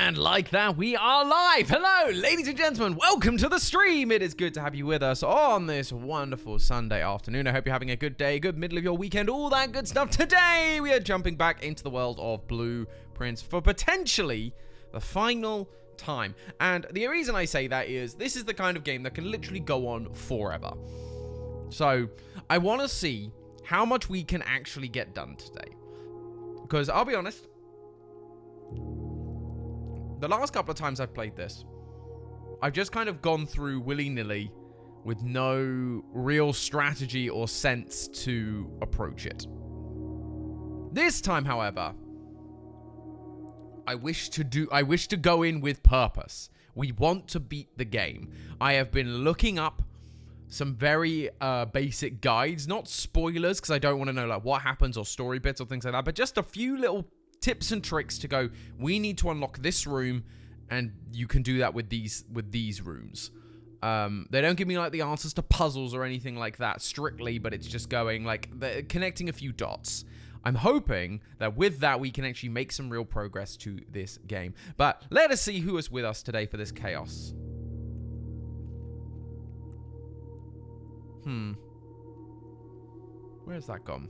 And like that, we are live. Hello, ladies and gentlemen. Welcome to the stream. It is good to have you with us on this wonderful Sunday afternoon. I hope you're having a good day, good middle of your weekend, all that good stuff. Today, we are jumping back into the world of Blueprints for potentially the final time. And the reason I say that is this is the kind of game that can literally go on forever. So, I want to see how much we can actually get done today. Because I'll be honest, the last couple of times I've played this, I've just kind of gone through willy-nilly with no real strategy or sense to approach it. This time, however, I wish to go in with purpose. We want to beat the game. I have been looking up some very basic guides, not spoilers, because I don't want to know like what happens or story bits or things like that, but just a few little tips and tricks to go, we need to unlock this room, and you can do that with these rooms. They don't give me like the answers to puzzles or anything like that strictly, but it's just going like connecting a few dots. I'm hoping that with that we can actually make some real progress to this game. But let us see who is with us today for this chaos. Where's that gone?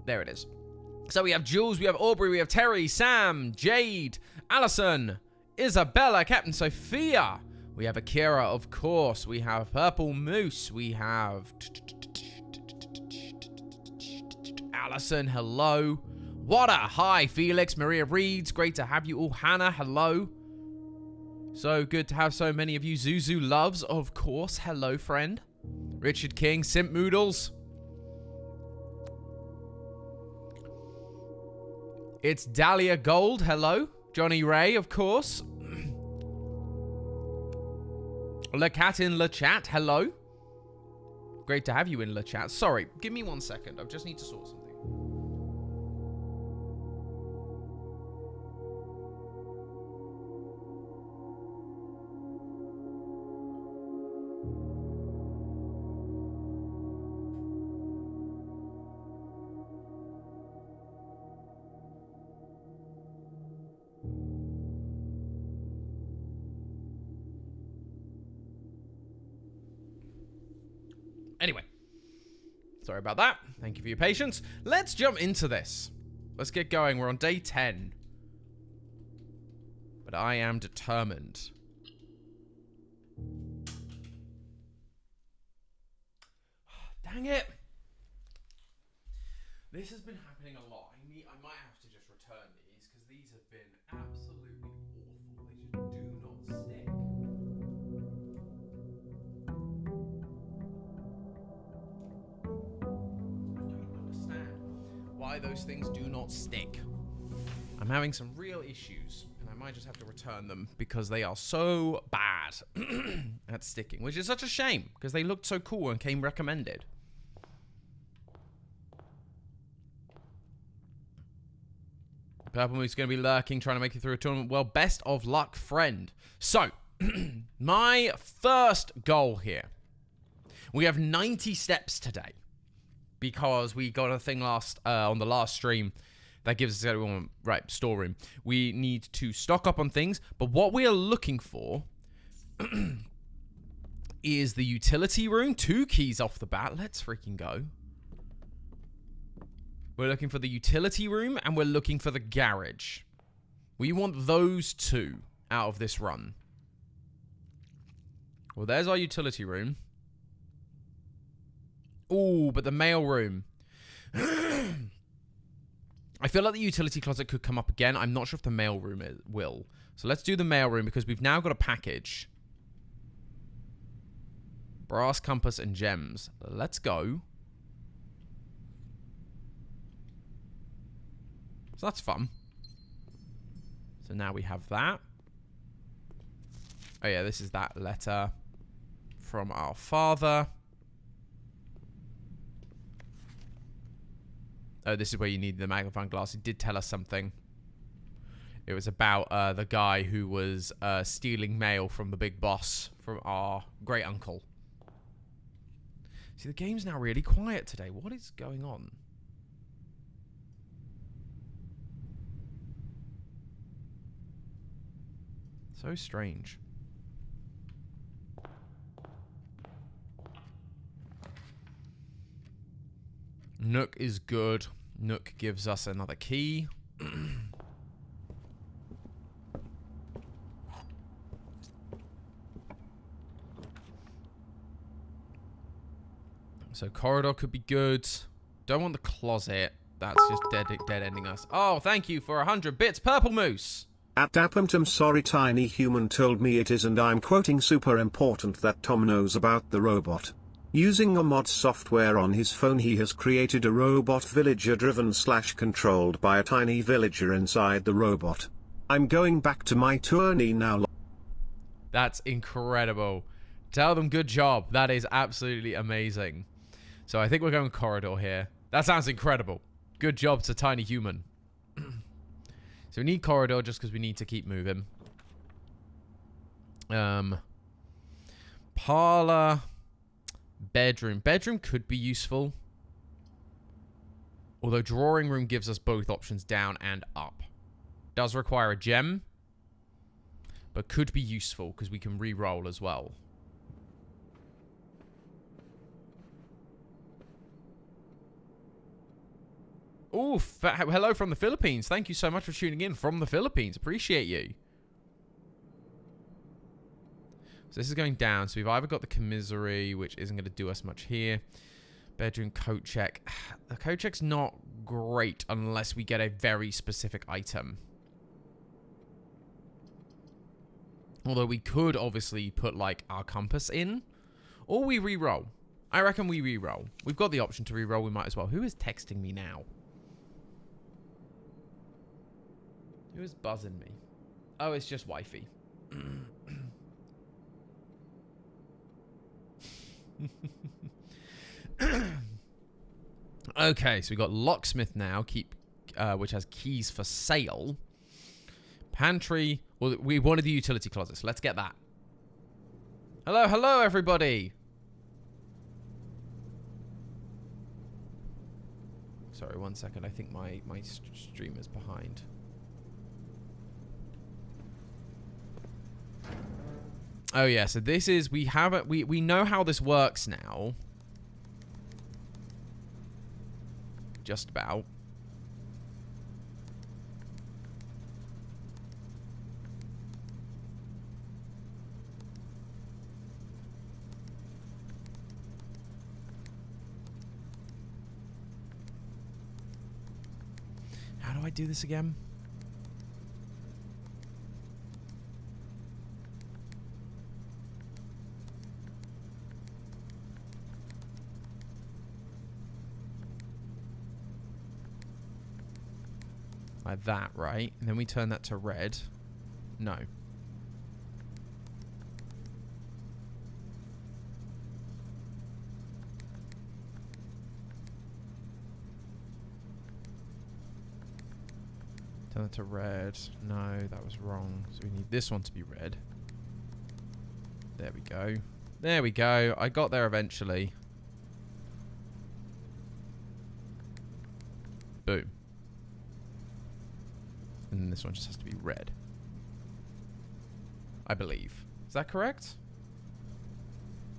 There it is. So we have Jules, we have Aubrey, we have Terry, Sam, Jade, Allison, Isabella, Captain Sophia. We have Akira, of course. We have Purple Moose. We have Allison, hello. Wada, hi. Felix, Maria Reeds, great to have you all. Hannah, hello. So good to have so many of you. Zuzu Loves, of course. Hello, friend. Richard King, Simp Moodles. It's Dahlia Gold, hello. Johnny Ray, of course. Le Cat in Le Chat, hello. Great to have you in Le Chat. Sorry, give me 1 second. I just need to sort something. Anyway, sorry about that. Thank you for your patience. Let's jump into this. Let's get going. We're on day 10. But I am determined. Dang it. This has been happening a lot. I might have to just return these because these have been absolutely awful. They just do not stick. Why those things do not stick. I'm having some real issues, and I might just have to return them because they are so bad at sticking, which is such a shame because they looked so cool and came recommended. Purple Moose is going to be lurking, trying to make it through a tournament. Well, best of luck, friend. So, my first goal here. We have 90 steps today. Because we got a thing on the last stream that gives us everyone storeroom. We need to stock up on things, but what we are looking for is the utility room. 2 keys off the bat. Let's freaking go. We're looking for the utility room and we're looking for the garage. We want those 2 out of this run. Well, there's our utility room. Ooh, but the mail room. I feel like the utility closet could come up again. I'm not sure if the mail room will. So let's do the mail room because we've now got a package. Brass compass and gems. Let's go. So that's fun. So now we have that. Oh yeah, this is that letter from our father. Oh, this is where you need the magnifying glass. He did tell us something. It was about the guy who was stealing mail from the big boss, from our great uncle. See, the game's now really quiet today. What is going on? So strange. Nook is good. Nook gives us another key. So corridor could be good. Don't want the closet. That's just dead ending us. Oh, thank you for 100 bits, Purple Moose. At Dapper, sorry Tiny Human told me it is, and I'm quoting, super important that Tom knows about the robot. Using a mod software on his phone, he has created a robot villager driven / controlled by a tiny villager inside the robot. I'm going back to my tourney now. That's incredible. Tell them good job. That is absolutely amazing. So I think we're going corridor here. That sounds incredible. Good job to Tiny Human. So we need corridor just because we need to keep moving. Parlor. Bedroom. Bedroom could be useful. Although drawing room gives us both options, down and up. Does require a gem. But could be useful because we can re-roll as well. Ooh, hello from the Philippines. Thank you so much for tuning in from the Philippines. Appreciate you. So this is going down. So we've either got the commissary, which isn't going to do us much here. Bedroom coat check. The coat check's not great unless we get a very specific item. Although we could obviously put like our compass in. Or we re-roll. I reckon we re-roll. We've got the option to re-roll. We might as well. Who is texting me now? Who is buzzing me? Oh, it's just wifey. Okay, so we got locksmith now, which has keys for sale. Pantry. Well, we wanted the utility closet, so let's get that. Hello, hello, everybody. Sorry, 1 second. I think my stream is behind. Oh yeah, so this is, we know how this works now. Just about. How do I do this again? Like that, right? And then we turn that to red. No. Turn that to red. No, that was wrong. So we need this one to be red. There we go. There we go. I got there eventually. Boom. And then this one just has to be red. I believe. Is that correct?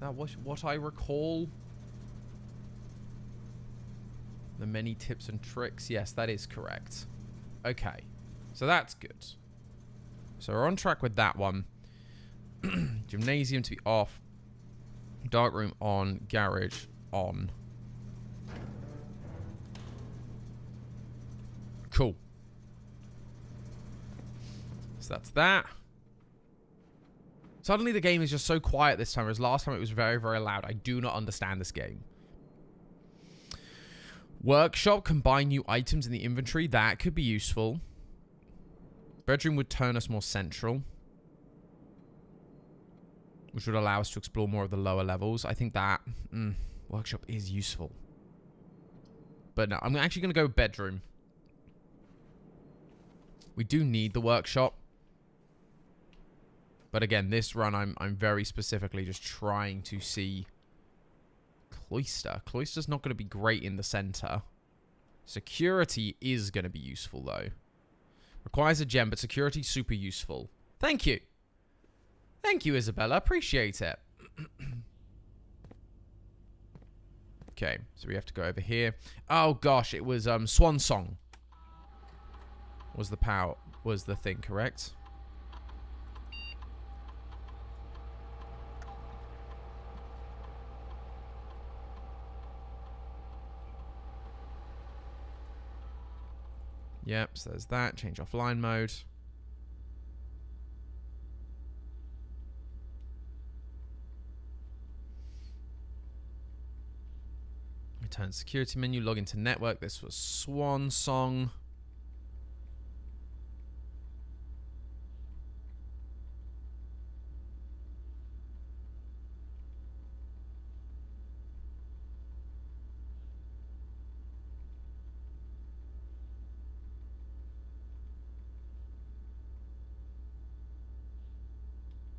That was what I recall. The many tips and tricks. Yes, that is correct. Okay. So that's good. So we're on track with that one. Gymnasium to be off. Darkroom on. Garage on. Cool. So that's that. Suddenly the game is just so quiet this time, whereas last time it was very, very loud. I do not understand this game. Workshop, combine new items in the inventory. That could be useful. Bedroom would turn us more central, which would allow us to explore more of the lower levels. I think that workshop is useful. But no, I'm actually going to go bedroom. We do need the workshop. But again, this run, I'm very specifically just trying to see Cloister. Cloister's not going to be great in the center. Security is going to be useful, though. Requires a gem, but security's super useful. Thank you. Thank you, Isabella. Appreciate it. Okay, so we have to go over here. Oh gosh, it was Swan Song. Was the thing correct? Yep, so there's that. Change offline mode. Return security menu, log into network. This was Swan Song.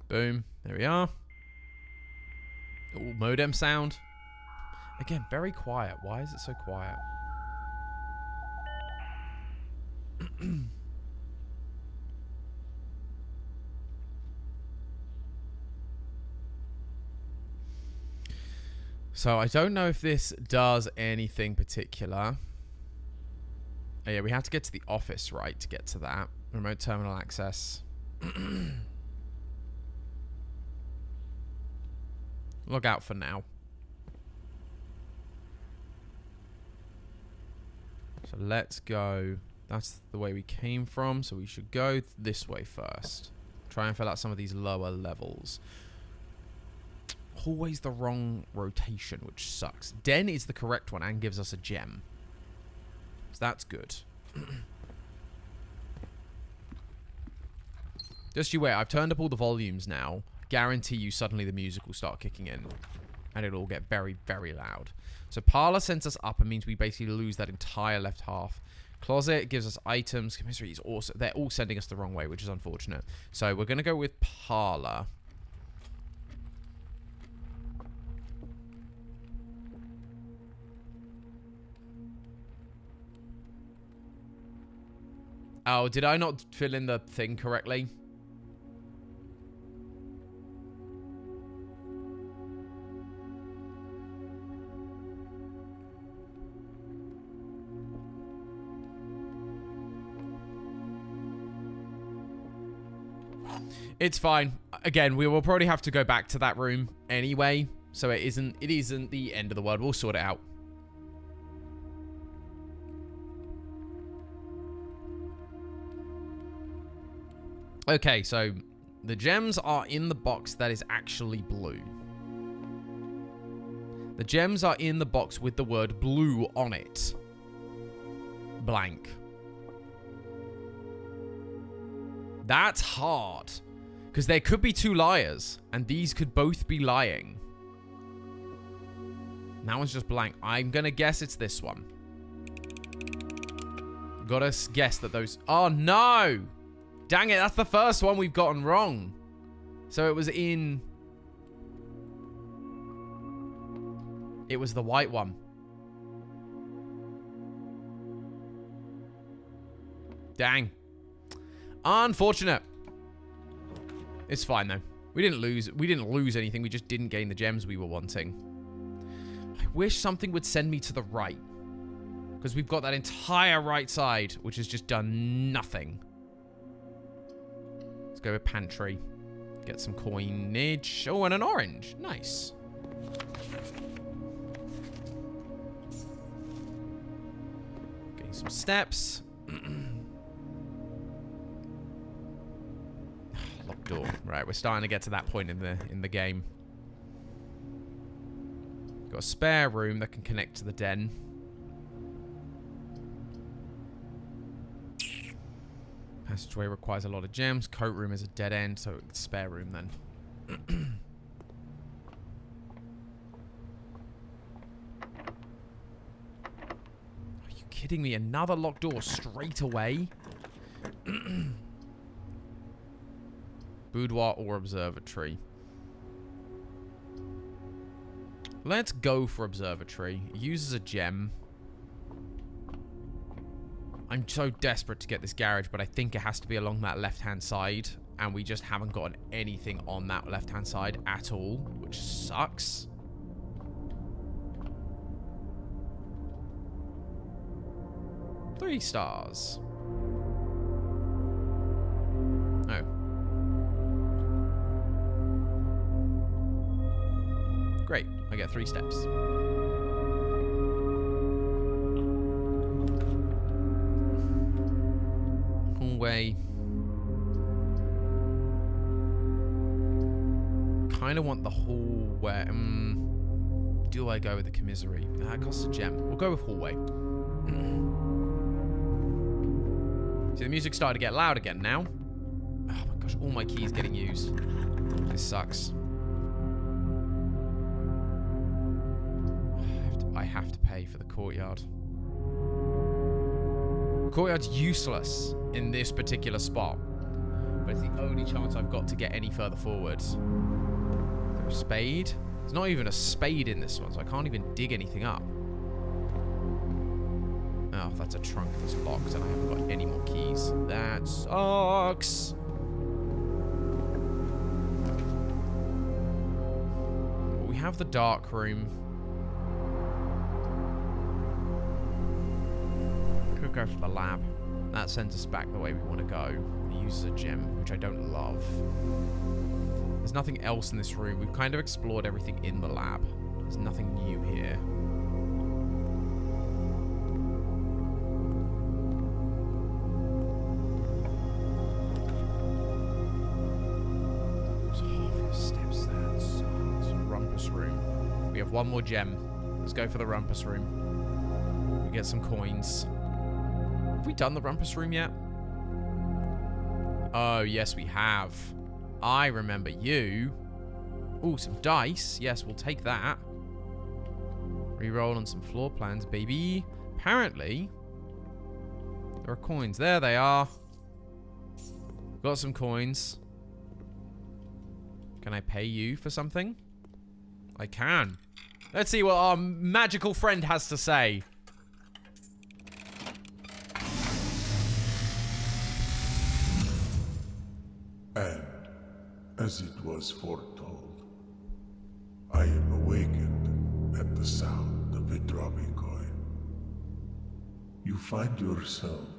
Boom. There we are. Oh, modem sound. Again, very quiet. Why is it so quiet? So I don't know if this does anything particular. Oh yeah, we have to get to the office, right, to get to that. Remote terminal access. Log out for now. So let's go. That's the way we came from, so we should go this way first. Try and fill out some of these lower levels. Always the wrong rotation, which sucks. Den is the correct one and gives us a gem. So that's good. Just you wait, I've turned up all the volumes now. Guarantee you suddenly the music will start kicking in. And it'll all get very, very loud. So parlor sends us up and means we basically lose that entire left half. Closet gives us items. Commissary is also... They're all sending us the wrong way, which is unfortunate. So we're going to go with parlor. Oh, did I not fill in the thing correctly? It's fine. Again, we will probably have to go back to that room anyway, so it isn't the end of the world. We'll sort it out. Okay, so the gems are in the box that is actually blue. The gems are in the box with the word blue on it. Blank. That's hard. Because there could be two liars, and these could both be lying. That one's just blank. I'm going to guess it's this one. Gotta guess that those... Oh, no! Dang it, that's the first one we've gotten wrong. So it was in... It was the white one. Dang. Unfortunate. It's fine though. We didn't lose anything. We just didn't gain the gems we were wanting. I wish something would send me to the right. Because we've got that entire right side, which has just done nothing. Let's go with pantry. Get some coinage. Oh, and an orange. Nice. Getting some steps. Locked door. Right, we're starting to get to that point in the game. Got a spare room that can connect to the den. Passageway requires a lot of gems. Coat room is a dead end, so it's spare room then. Are you kidding me? Another locked door straight away? Boudoir or observatory? Let's go for observatory. It uses a gem. I'm so desperate to get this garage, but I think it has to be along that left-hand side. and we just haven't gotten anything on that left-hand side at all, which sucks. Three stars. Oh. Great. I get 3 steps. Hallway. Kind of want the hallway. Do I go with the commissary? Nah, it costs a gem. We'll go with hallway. See, the music started to get loud again now. Oh my gosh, all my keys getting used. This sucks. I have to pay for the courtyard. The courtyard's useless in this particular spot, but it's the only chance I've got to get any further forward. Is there a spade? There's not even a spade in this one, so I can't even dig anything up. Oh, that's a trunk that's locked, and I haven't got any more keys. That sucks. We have the dark room. Could go for the lab. That sends us back the way we want to go. It uses a gem, which I don't love. There's nothing else in this room. We've kind of explored everything in the lab. There's nothing new here. We have one more gem. Let's go for the rumpus room. We get some coins. Have we done the rumpus room yet? Oh, yes, we have. I remember you. Oh, some dice. Yes, we'll take that. Reroll on some floor plans, baby. Apparently, there are coins. There they are. Got some coins. Can I pay you for something? I can. Let's see what our magical friend has to say. And, as it was foretold, I am awakened at the sound of a dropping coin. You find yourself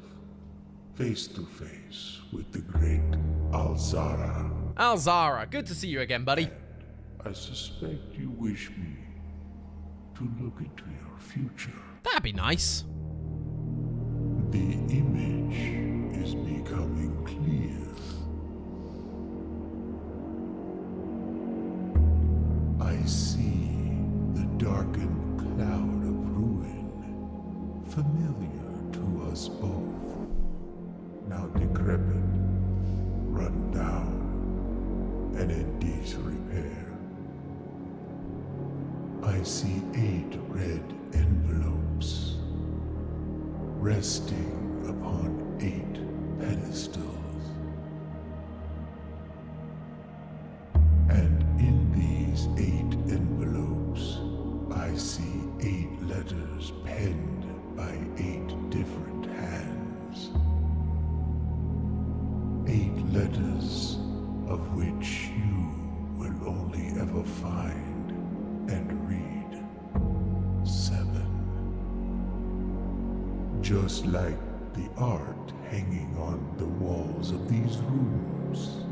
face to face with the great Alzara. Alzara, good to see you again, buddy. I suspect you wish me to look into your future. That'd be nice. The image is becoming clear. I see the darkened cloud of ruin, familiar to us both, now decrepit, run down, and in disrepair. I see 8 red envelopes resting upon 8 pedestals. And in these 8 envelopes, I see 8 letters penned by 8 different hands. 8 letters of which you will only ever find and read 7. Just like the art hanging on the walls of these rooms,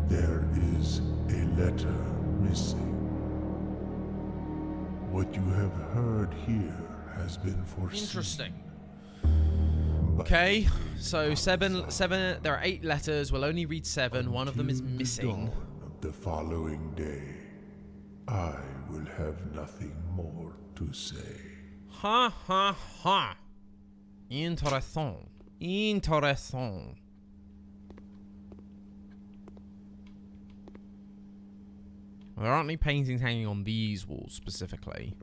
there is a letter missing. What you have heard here has been foreseen. Interesting. Okay, so seven. There are 8 letters. We'll only read 7. One of them is missing. Dawn of the following day, I will have nothing more to say. Ha ha ha. Intéressant. Intéressant. Well, there aren't any paintings hanging on these walls specifically.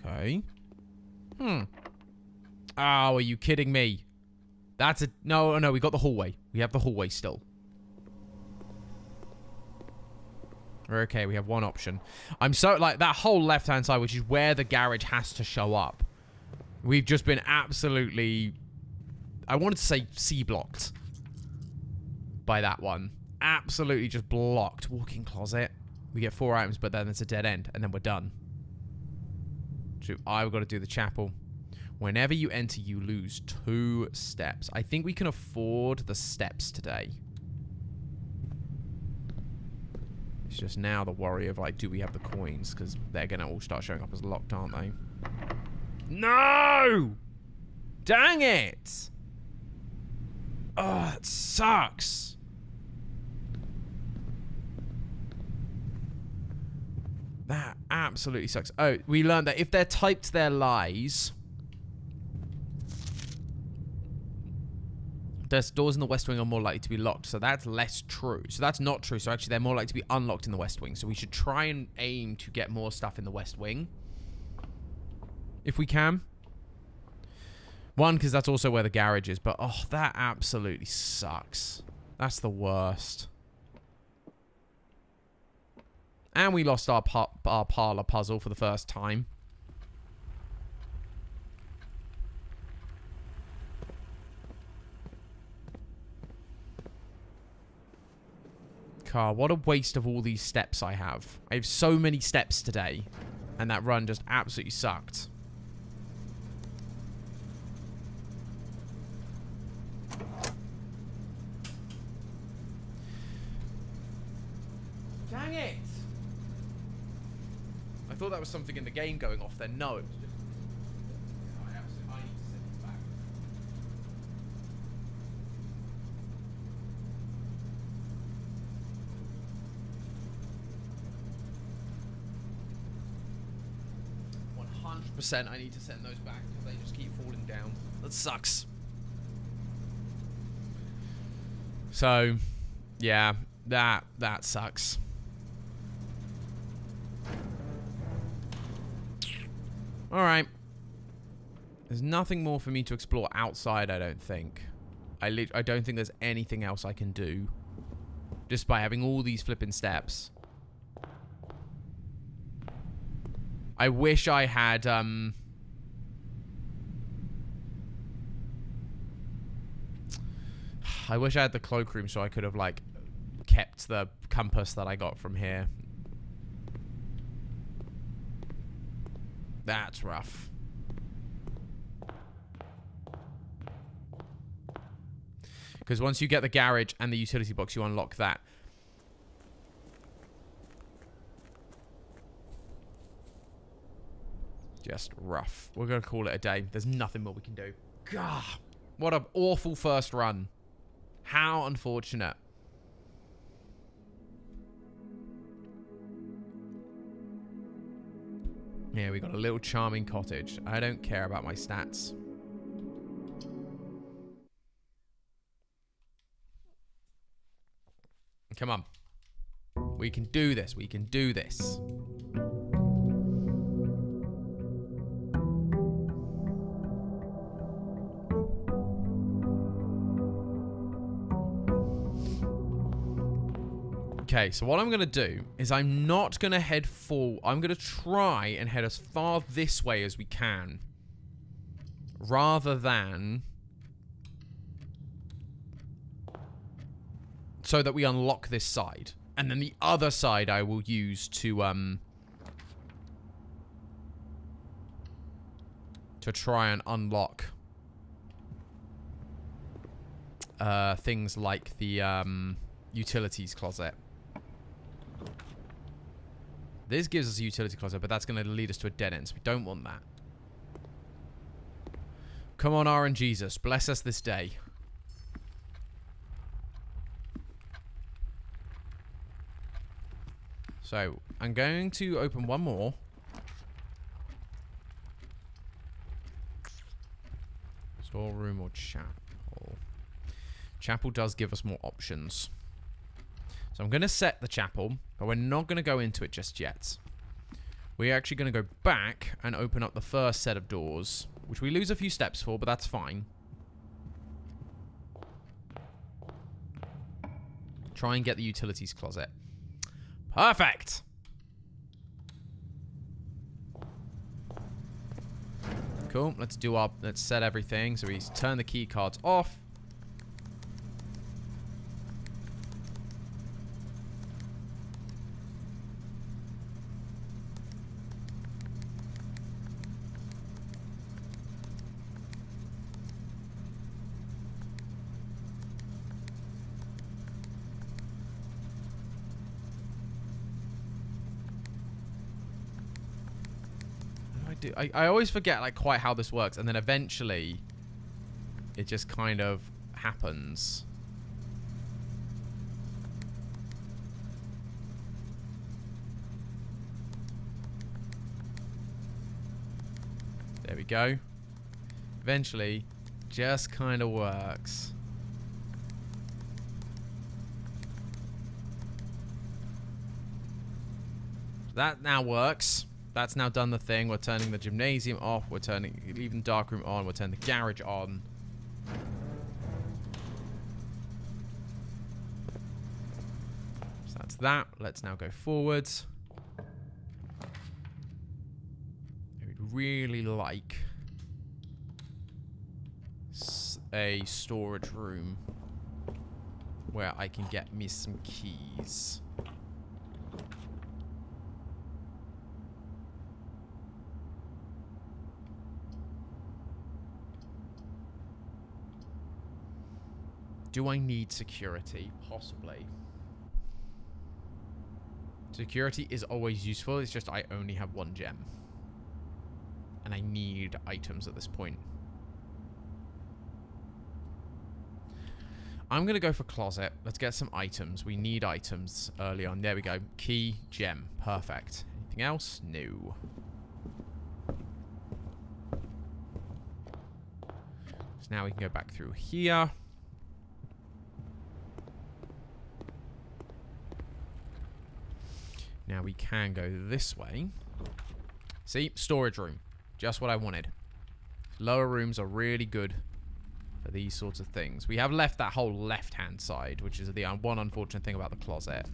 Okay. Oh, are you kidding me? That's a... No, we got the hallway. We have the hallway still. We're okay, we have one option. I'm so... Like, that whole left-hand side, which is where the garage has to show up. We've just been absolutely... I wanted to say C-blocked. by that one. Absolutely just blocked. Walk-in closet. We get 4 items, but then it's a dead end, and then we're done. So I've got to do the chapel. Whenever you enter, you lose 2 steps. I think we can afford the steps today. It's just now the worry of, like, do we have the coins? Because they're going to all start showing up as locked, aren't they? No! Dang it! Oh, that sucks. That absolutely sucks. Oh, we learned that if they're typed their lies... There's doors in the West Wing are more likely to be locked, so that's less true. So that's not true. So actually, they're more likely to be unlocked in the West Wing. So we should try and aim to get more stuff in the West Wing. If we can. One, because that's also where the garage is. But, oh, that absolutely sucks. That's the worst. And we lost our parlor puzzle for the first time. What a waste of all these steps I have. I have so many steps today. And that run just absolutely sucked. Dang it! I thought that was something in the game going off then. No, it was just... I need to send it back. I need to send those back because they just keep falling down. That sucks. So, yeah, that sucks. All right. There's nothing more for me to explore outside, I don't think. I don't think there's anything else I can do. Just by having all these flipping steps. I wish I had, I wish I had the cloakroom so I could have, like, kept the compass that I got from here. That's rough. Because once you get the garage and the utility box, you unlock that. Just rough. We're going to call it a day. There's nothing more we can do. God, what an awful first run. How unfortunate. Yeah, we got a little charming cottage. I don't care about my stats. Come on. We can do this. We can do this. Okay, so what I'm going to do is I'm not going to head full. I'm going to try and head as far this way as we can. Rather than... so that we unlock this side. And then the other side I will use to try and unlock things like the utilities closet. This gives us a utility closet, but that's going to lead us to a dead end, so we don't want that. Come on, RNGesus, bless us this day. So, I'm going to open one more. Storeroom or chapel. Chapel does give us more options. So I'm going to set the chapel, but we're not going to go into it just yet. We're actually going to go back and open up the first set of doors, which we lose a few steps for, but that's fine. Try and get the utilities closet. Perfect! Cool, let's set everything. So we turn the key cards off. I always forget like quite how this works, and then eventually it just kind of happens. There we go. Eventually, just kind of works. That now works. That's now done the thing. We're turning the gymnasium off. We're leaving the darkroom on. We're turning the garage on. So that's that. Let's now go forwards. I would really like a storage room where I can get me some keys. Do I need security? Possibly. Security is always useful. It's just I only have one gem. And I need items at this point. I'm going to go for closet. Let's get some items. We need items early on. There we go. Key, gem. Perfect. Anything else? No. So now we can go back through here. Now we can go this way. See? Storage room. Just what I wanted. Lower rooms are really good for these sorts of things. We have left that whole left-hand side, which is the one unfortunate thing about the closet.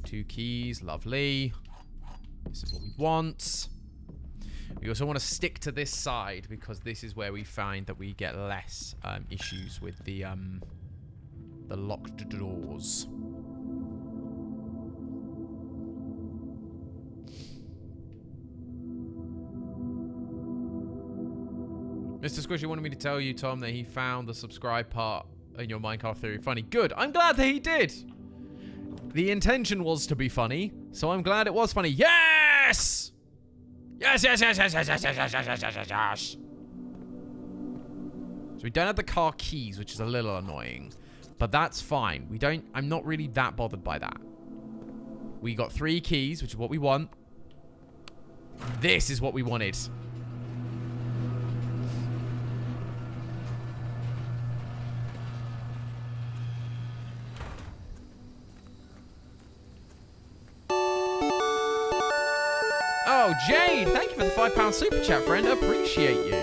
2 keys. Lovely. This is what we want. We also want to stick to this side because this is where we find that we get less issues with the locked doors. Mr. Squishy wanted me to tell you, Tom, that he found the subscribe part in your Minecraft theory funny. Good. I'm glad that he did. The intention was to be funny, so I'm glad it was funny. Yes! Yes, yes, yes, yes, yes, yes, yes, yes, yes, yes, yes, yes. So we don't have the car keys, which is a little annoying. But that's fine. I'm not really that bothered by that. We got 3 keys, which is what we want. This is what we wanted. Oh, Jade, thank you for the £5 super chat, friend. Appreciate you.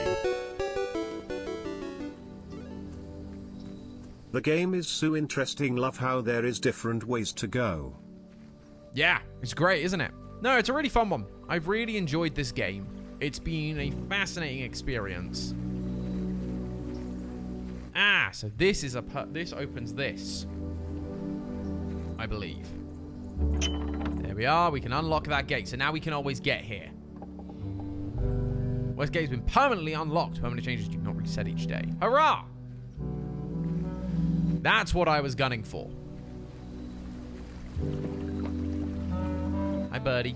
The game is so interesting. Love how there is different ways to go. Yeah, it's great, isn't it? No, it's a really fun one. I've really enjoyed this game. It's been a fascinating experience. Ah, so this is this opens this, I believe. There we are. We can unlock that gate. So now we can always get here. West Gate has been permanently unlocked. Permanent changes do not reset each day. Hurrah! That's what I was gunning for. Hi, buddy.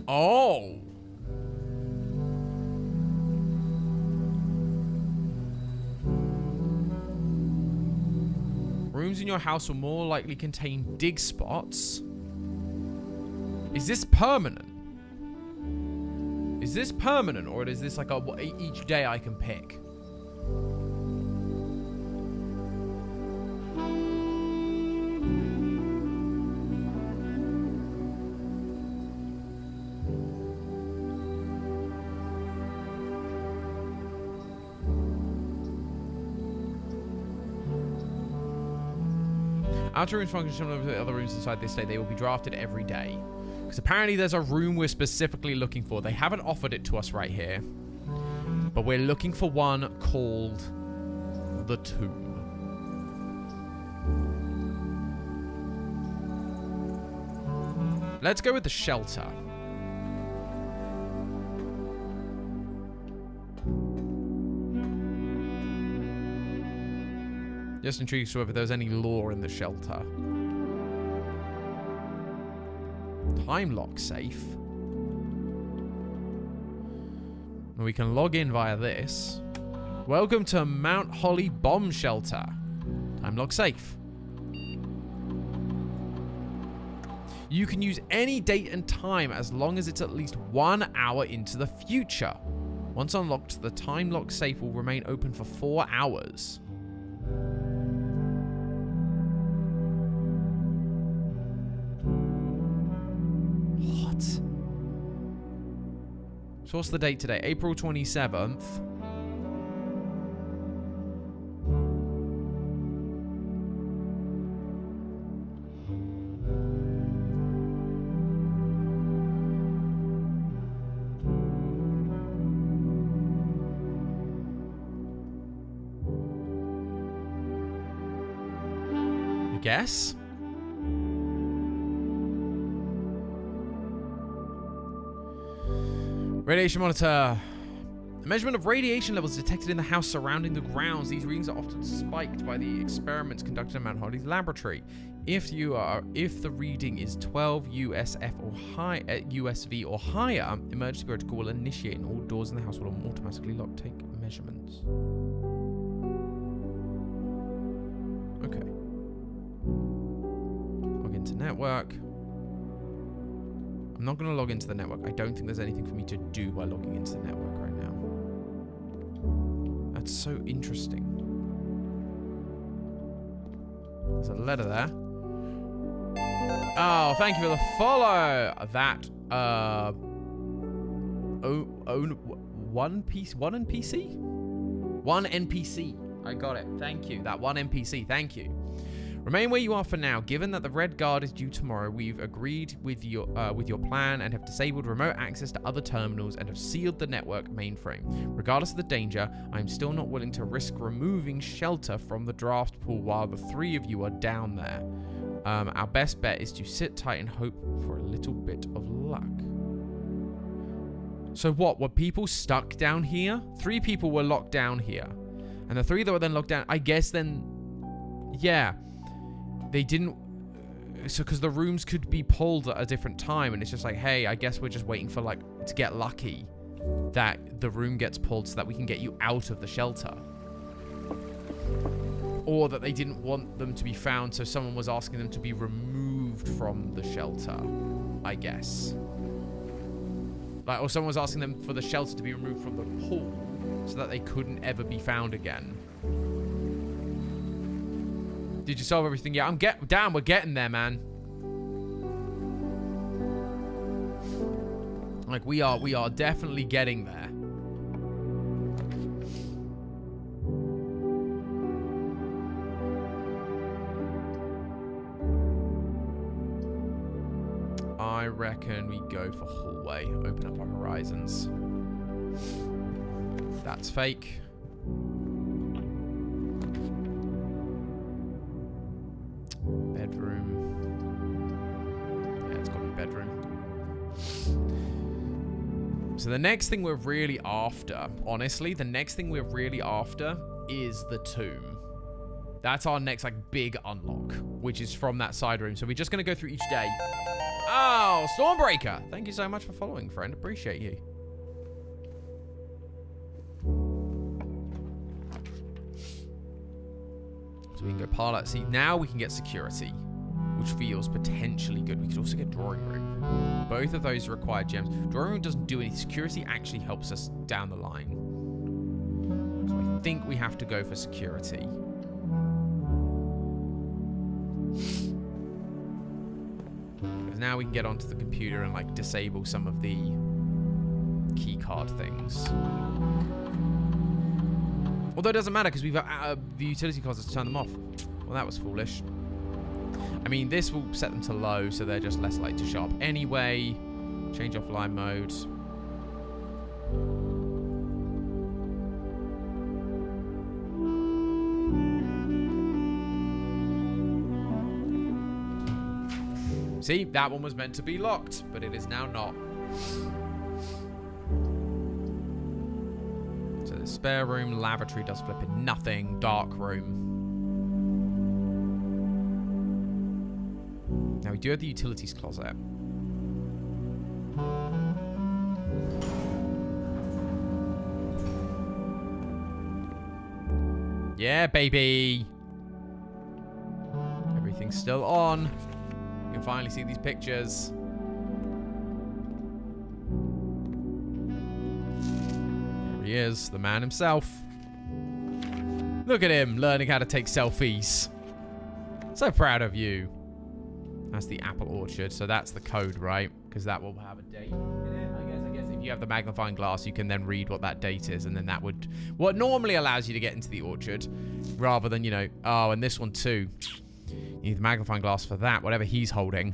Oh! Rooms in your house will more likely contain dig spots. Is this permanent? Is this permanent, or is this like each day I can pick? Outer rooms function similar to the other rooms inside this state. They will be drafted every day. Because apparently there's a room we're specifically looking for. They haven't offered it to us right here. But we're looking for one called the Tomb. Let's go with the shelter. Just intrigued to know if there's any lore in the shelter. time lock safe. And we can log in via this. Welcome to Mount Holly Bomb Shelter. Time lock safe. You can use any date and time as long as it's at least 1 hour into the future. Once unlocked, the time lock safe will remain open for 4 hours. What? So what's the date today? April 27th. Guess. Radiation monitor. A measurement of radiation levels detected in the house surrounding the grounds. These readings are often spiked by the experiments conducted in Mount Holly's laboratory. If the reading is 12 USV or higher, emergency protocol will initiate and all doors in the house will automatically lock. Take measurements. Okay. Into network. I'm not going to log into the network. I don't think there's anything for me to do by logging into the network right now. That's so interesting. There's a letter there. Oh, thank you for the follow. That one NPC. I got it. Thank you. That one NPC. Thank you. Remain where you are for now. Given that the Red Guard is due tomorrow, we've agreed with your plan and have disabled remote access to other terminals and have sealed the network mainframe. Regardless of the danger, I'm still not willing to risk removing shelter from the draft pool while the 3 of you are down there. Our best bet is to sit tight and hope for a little bit of luck. So what? Were people stuck down here? 3 people were locked down here. And the 3 that were then locked down, I guess then... Yeah. They didn't... So, because the rooms could be pulled at a different time, and it's just like, hey, I guess we're just waiting for, like, to get lucky that the room gets pulled so that we can get you out of the shelter. Or that they didn't want them to be found, so someone was asking them to be removed from the shelter, I guess. Like, or someone was asking them for the shelter to be removed from the pool so that they couldn't ever be found again. Did you solve everything? Yeah, damn, we're getting there, man. Like, we are definitely getting there. I reckon we go for hallway. Open up our horizons. That's fake. Bedroom. Yeah, it's got to be bedroom. So the next thing we're really after, honestly, the next thing we're really after is the tomb. That's our next, like, big unlock, which is from that side room. So we're just going to go through each day. Oh, Stormbreaker. Thank you so much for following, friend. Appreciate you. So we can go parlor. See, now we can get security, which feels potentially good. We could also get drawing room. Both of those require gems. Drawing room doesn't do anything. Security actually helps us down the line. So I think we have to go for security. Because now we can get onto the computer and, like, disable some of the key card things. Although it doesn't matter because we've got the utility cards to turn them off. Well, that was foolish. I mean, this will set them to low, so they're just less likely to show up anyway. Change offline mode. See, that one was meant to be locked, but it is now not. So the spare room, lavatory does flipping nothing, dark room. Now we do have the utilities closet. Yeah, baby. Everything's still on. You can finally see these pictures. There he is, the man himself. Look at him learning how to take selfies. So proud of you. That's the apple orchard, so that's the code, right? Because that will have a date. I guess if you have the magnifying glass, you can then read what that date is, and then that would... What normally allows you to get into the orchard, rather than, you know... Oh, and this one too. You need the magnifying glass for that, whatever he's holding.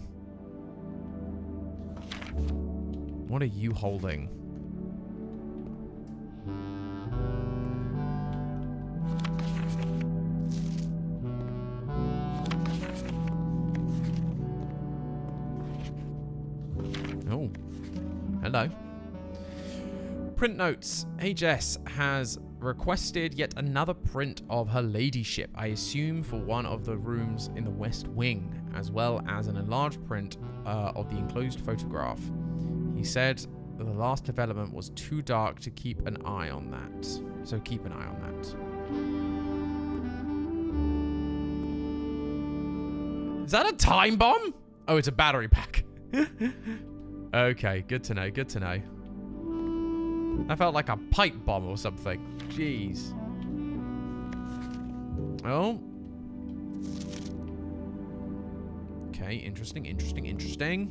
What are you holding? Oh. Hello. Print notes. HS has requested yet another print of her ladyship, I assume for one of the rooms in the West Wing, as well as an enlarged print of the enclosed photograph. He said the last development was too dark to keep an eye on that. So keep an eye on that. Is that a time bomb? Oh, it's a battery pack. Okay, good to know, good to know. That felt like a pipe bomb or something. Jeez. Oh. Okay, interesting, interesting, interesting.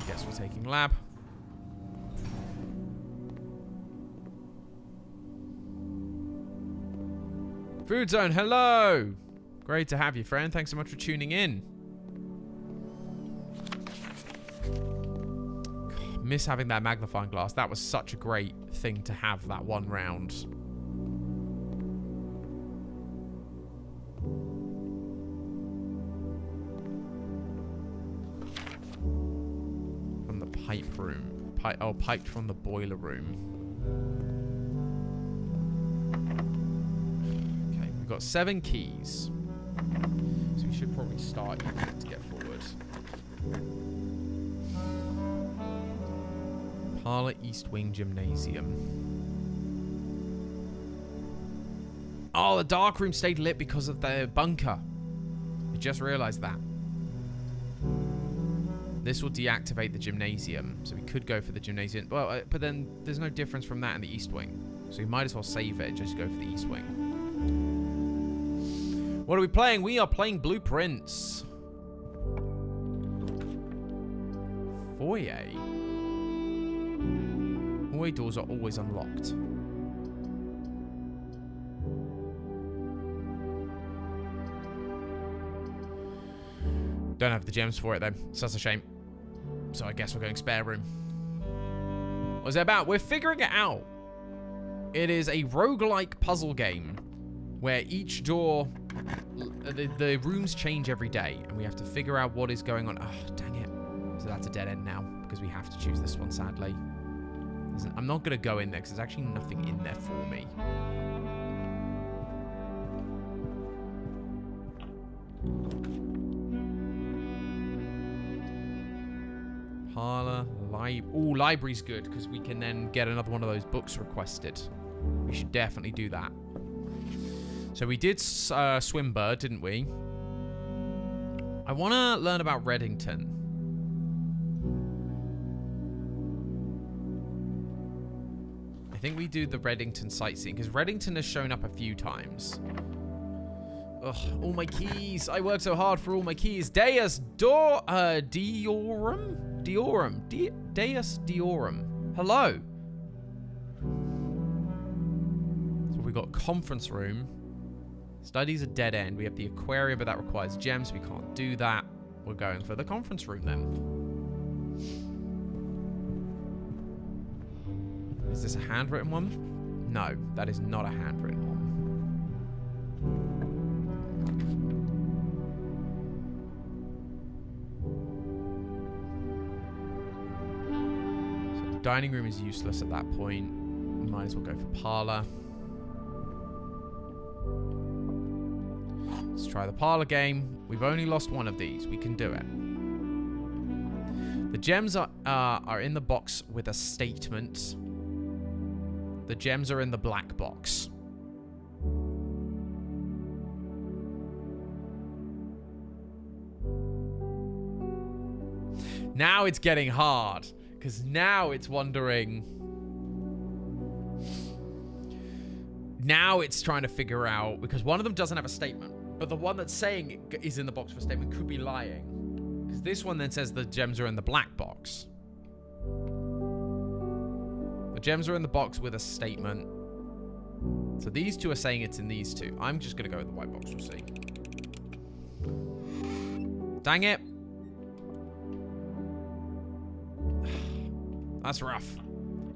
Guess we're taking lab. Food Zone, hello! Great to have you, friend. Thanks so much for tuning in. God, miss having that magnifying glass. That was such a great thing to have that one round. From the pipe room. Piped from the boiler room. We've got 7 keys. So we should probably start to get forward. Parlor East Wing Gymnasium. Oh, the dark room stayed lit because of the bunker. I just realized that. This will deactivate the gymnasium. So we could go for the gymnasium. Well, but then there's no difference from that in the East Wing. So we might as well save it and just go for the East Wing. What are we playing? We are playing Blueprints. Foyer. Foyer doors are always unlocked. Don't have the gems for it though, so that's a shame. So I guess we're going spare room. What's it about? We're figuring it out. It is a roguelike puzzle game where each door, the rooms change every day, and we have to figure out what is going on. Oh, dang it. So that's a dead end now, because we have to choose this one, sadly. I'm not going to go in there, because there's actually nothing in there for me. Parlor, library's good, because we can then get another one of those books requested. We should definitely do that. So we did Swimbird, didn't we? I want to learn about Reddington. I think we do the Reddington sightseeing, because Reddington has shown up a few times. Ugh, all my keys. I worked so hard for all my keys. Deus Diorum? Deus Diorum. Hello. So we got conference room. Study's a dead end. We have the aquarium, but that requires gems. We can't do that. We're going for the conference room then. Is this a handwritten one? No, that is not a handwritten one. So the dining room is useless at that point. Might as well go for parlor. Let's try the parlor game. We've only lost one of these. We can do it. The gems are in the box with a statement. The gems are in the black box. Now it's getting hard, because now it's wondering. Now it's trying to figure out, because one of them doesn't have a statement, but the one that's saying it is in the box for a statement could be lying. Because this one then says the gems are in the black box. The gems are in the box with a statement. So these two are saying it's in these two. I'm just going to go with the white box. We'll see. Dang it. That's rough.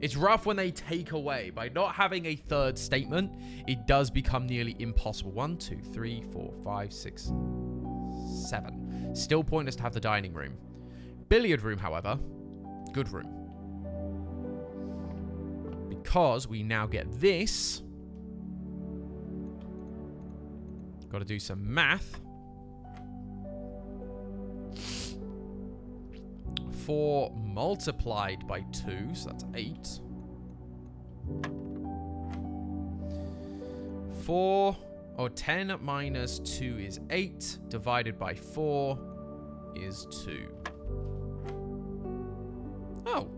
It's rough when they take away. By not having a third statement, it does become nearly impossible. 1, 2, 3, 4, 5, 6, 7. Still pointless to have the dining room. Billiard room, however, good room. Because we now get this. Got to do some math. 4 multiplied by 2, so that's 8. 10 minus 2 is 8. Divided by 4 is 2. Oh.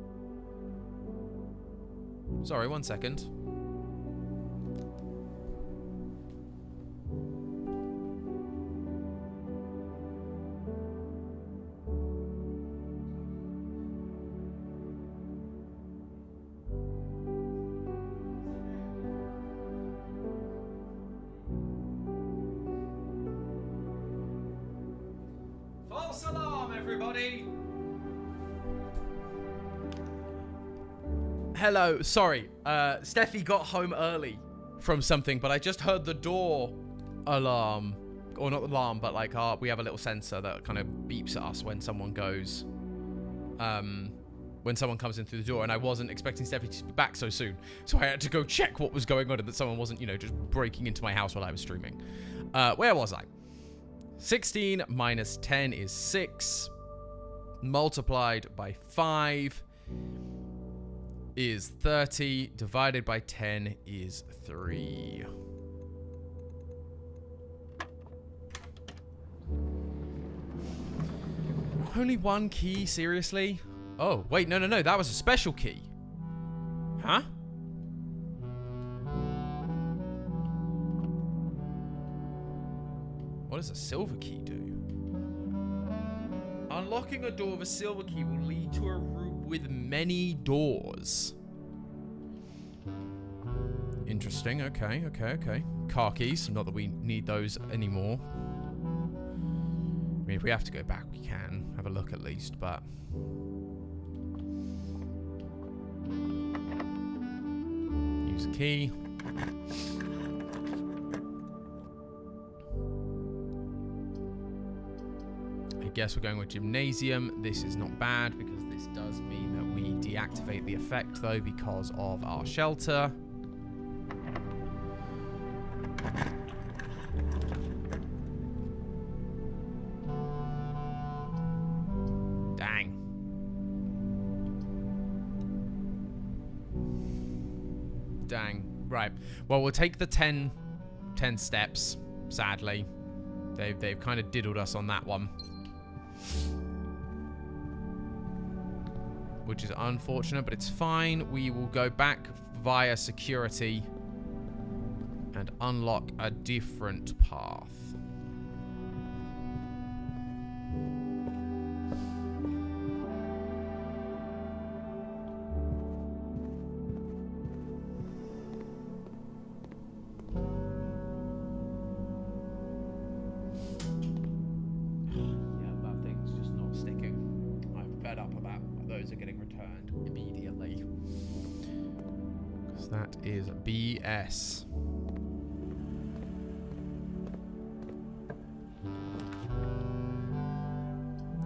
Sorry, 1 second. False alarm, everybody! Hello, sorry. Steffi got home early from something, but I just heard the door alarm. Or not alarm, but like we have a little sensor that kind of beeps at us when someone goes... when someone comes in through the door, and I wasn't expecting Steffi to be back so soon. So I had to go check what was going on and that someone wasn't, you know, just breaking into my house while I was streaming. Where was I? 16 minus 10 is 6. Multiplied by 5 is 30. Divided by 10 is 3. Only one key? Seriously? Oh, wait, no. That was a special key. Huh? What does a silver key do? Unlocking a door with a silver key will lead to a room with many doors. Interesting. Okay. Car keys. Not that we need those anymore. I mean, if we have to go back, we can have a look at least, but... use a key. I guess we're going with gymnasium. This is not bad because this does mean that we deactivate the effect though because of our shelter. Dang. Right. Well, we'll take the 10 steps, sadly. They've kind of diddled us on that one. Which is unfortunate, but it's fine. We will go back via security and unlock a different path. That is BS.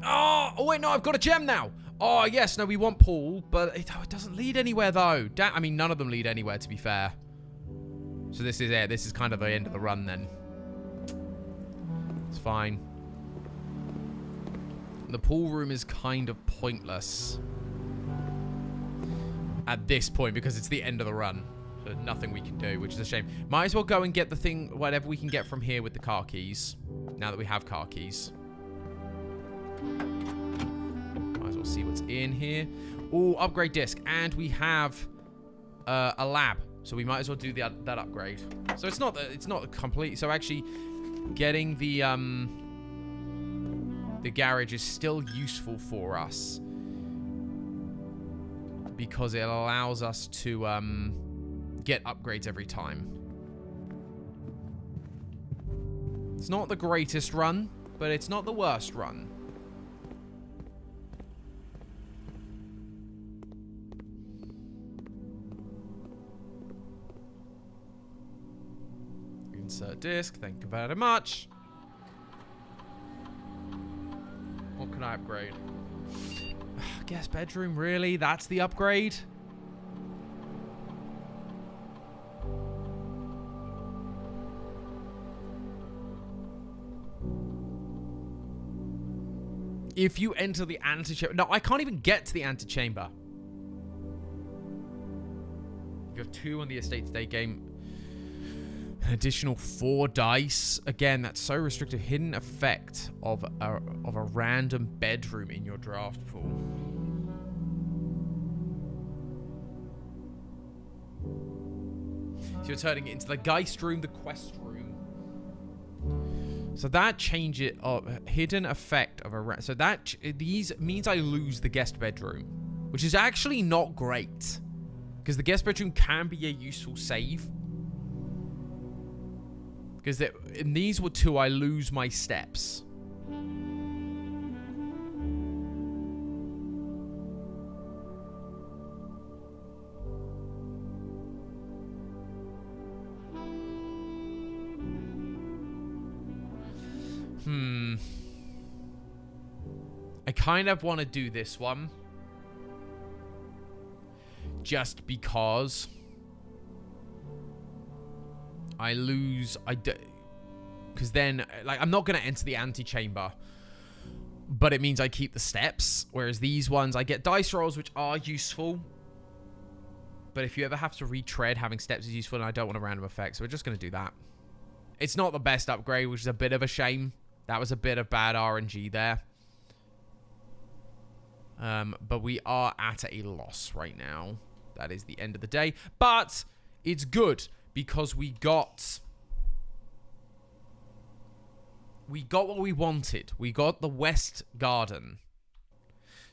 Oh, wait, no, I've got a gem now. Oh, yes, no, we want Paul, but it doesn't lead anywhere, though. I mean, none of them lead anywhere, to be fair. So this is it. This is kind of the end of the run, then. It's fine. The pool room is kind of pointless at this point because it's the end of the run. So nothing we can do, which is a shame. Might as well go and get the thing, whatever we can get from here with the car keys. Now that we have car keys. Might as well see what's in here. Oh, upgrade disc. And we have a lab. So we might as well do that upgrade. So it's not complete. So actually getting the garage is still useful for us. Because it allows us to get upgrades every time. It's not the greatest run, but it's not the worst run. Insert disc, thank you very much. What can I upgrade? Guest bedroom, really? That's the upgrade? If you enter the antechamber... No, I can't even get to the antechamber. You have 2 on the estate today game. An additional 4 dice. Again, that's so restrictive. Hidden effect of a random bedroom in your draft pool. So you're turning it into the Geist room, the quest room. So that change it up. Hidden effect of a... So that... These means I lose the guest bedroom. Which is actually not great. Because the guest bedroom can be a useful save. Because in these were 2, I lose my steps. I kind of want to do this one. Just because I lose... Because then, like, I'm not going to enter the antechamber. But it means I keep the steps. Whereas these ones, I get dice rolls, which are useful. But if you ever have to retread, having steps is useful, and I don't want a random effect. So we're just going to do that. It's not the best upgrade, which is a bit of a shame. That was a bit of bad RNG there. But we are at a loss right now. That is the end of the day. But it's good because we got what we wanted. We got the West Garden.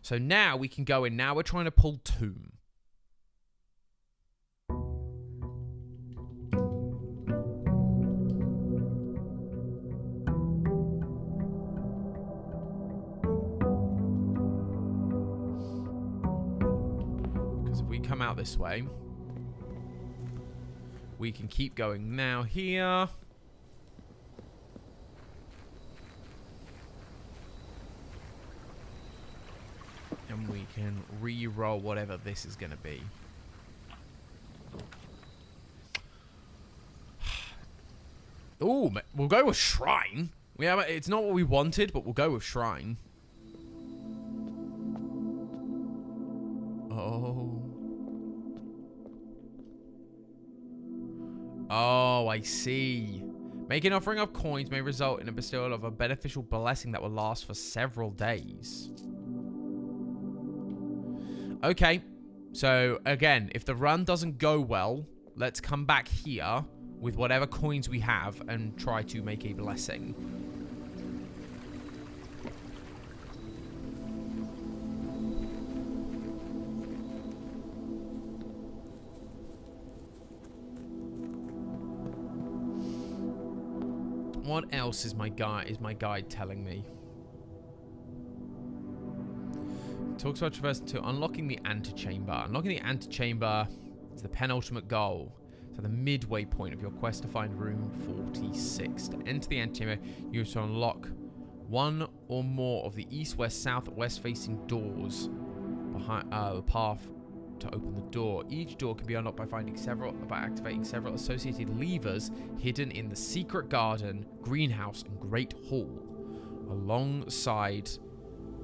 So now we can go in. Now we're trying to pull Tomb. Come out this way. We can keep going now here. And we can re-roll whatever this is going to be. Ooh, we'll go with Shrine. It's not what we wanted, but we'll go with Shrine. Oh, I see. Making an offering of coins may result in a bestowal of a beneficial blessing that will last for several days. Okay. So, again, if the run doesn't go well, let's come back here with whatever coins we have and try to make a blessing. What else is my guide telling me? Talks about traversing to unlocking the antechamber. Unlocking the antechamber is the penultimate goal. So the midway point of your quest to find room 46. To enter the antechamber, you have to unlock one or more of the east, west, south, west facing doors behind the path to open the door. Each door can be unlocked by activating several associated levers hidden in the secret garden, greenhouse, and great hall. Alongside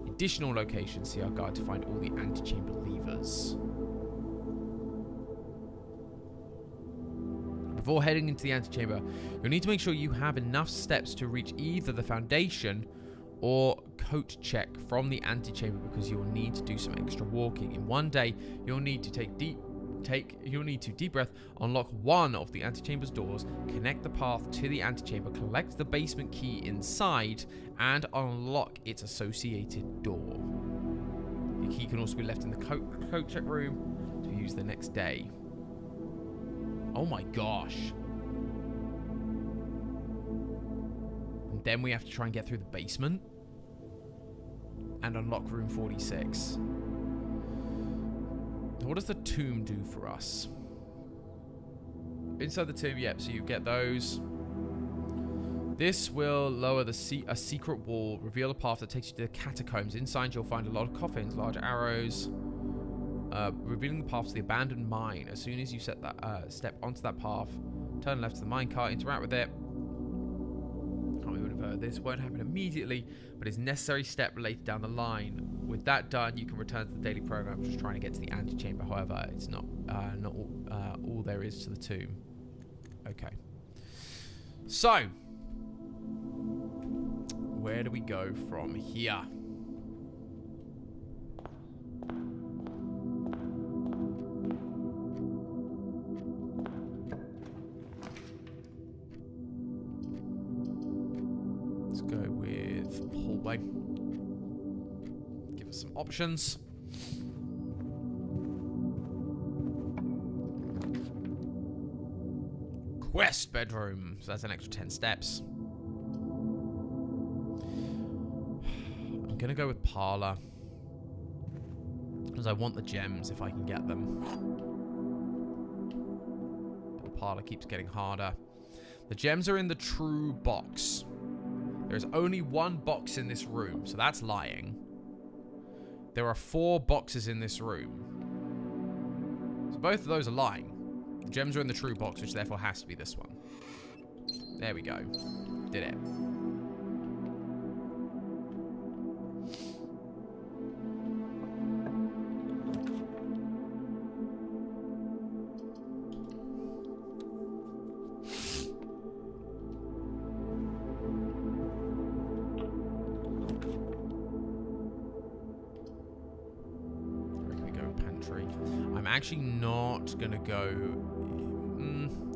additional locations, see our guide to find all the antechamber levers. Before heading into the antechamber, you'll need to make sure you have enough steps to reach either the foundation or coat check from the antechamber, because you'll need to do some extra walking. In one day, you'll need to deep breath, unlock one of the antechamber's doors, connect the path to the antechamber, collect the basement key inside, and unlock its associated door. The key can also be left in the coat check room to be used the next day. Oh my gosh. And then we have to try and get through the basement and unlock room 46. What does the tomb do for us? Inside the tomb, yep, so you get those. This will lower a secret wall, reveal a path that takes you to the catacombs. Inside, you'll find a lot of coffins, large arrows, revealing the path to the abandoned mine. As soon as you step onto that path, turn left to the minecart, interact with it. This won't happen immediately, but it's a necessary step later down the line. With that done, you can return to the daily program, just trying to get to the antechamber. However, it's not all there is to the tomb. Okay. So, where do we go from here? Go with hallway. Give us some options. Quest bedroom. So that's an extra 10 steps. I'm gonna go with parlor, because I want the gems if I can get them. But the parlor keeps getting harder. The gems are in the true box. There's only one box in this room, so that's lying. There are 4 boxes in this room. So both of those are lying. The gems are in the true box, which therefore has to be this one. There we go. Did it. I'm actually not gonna go.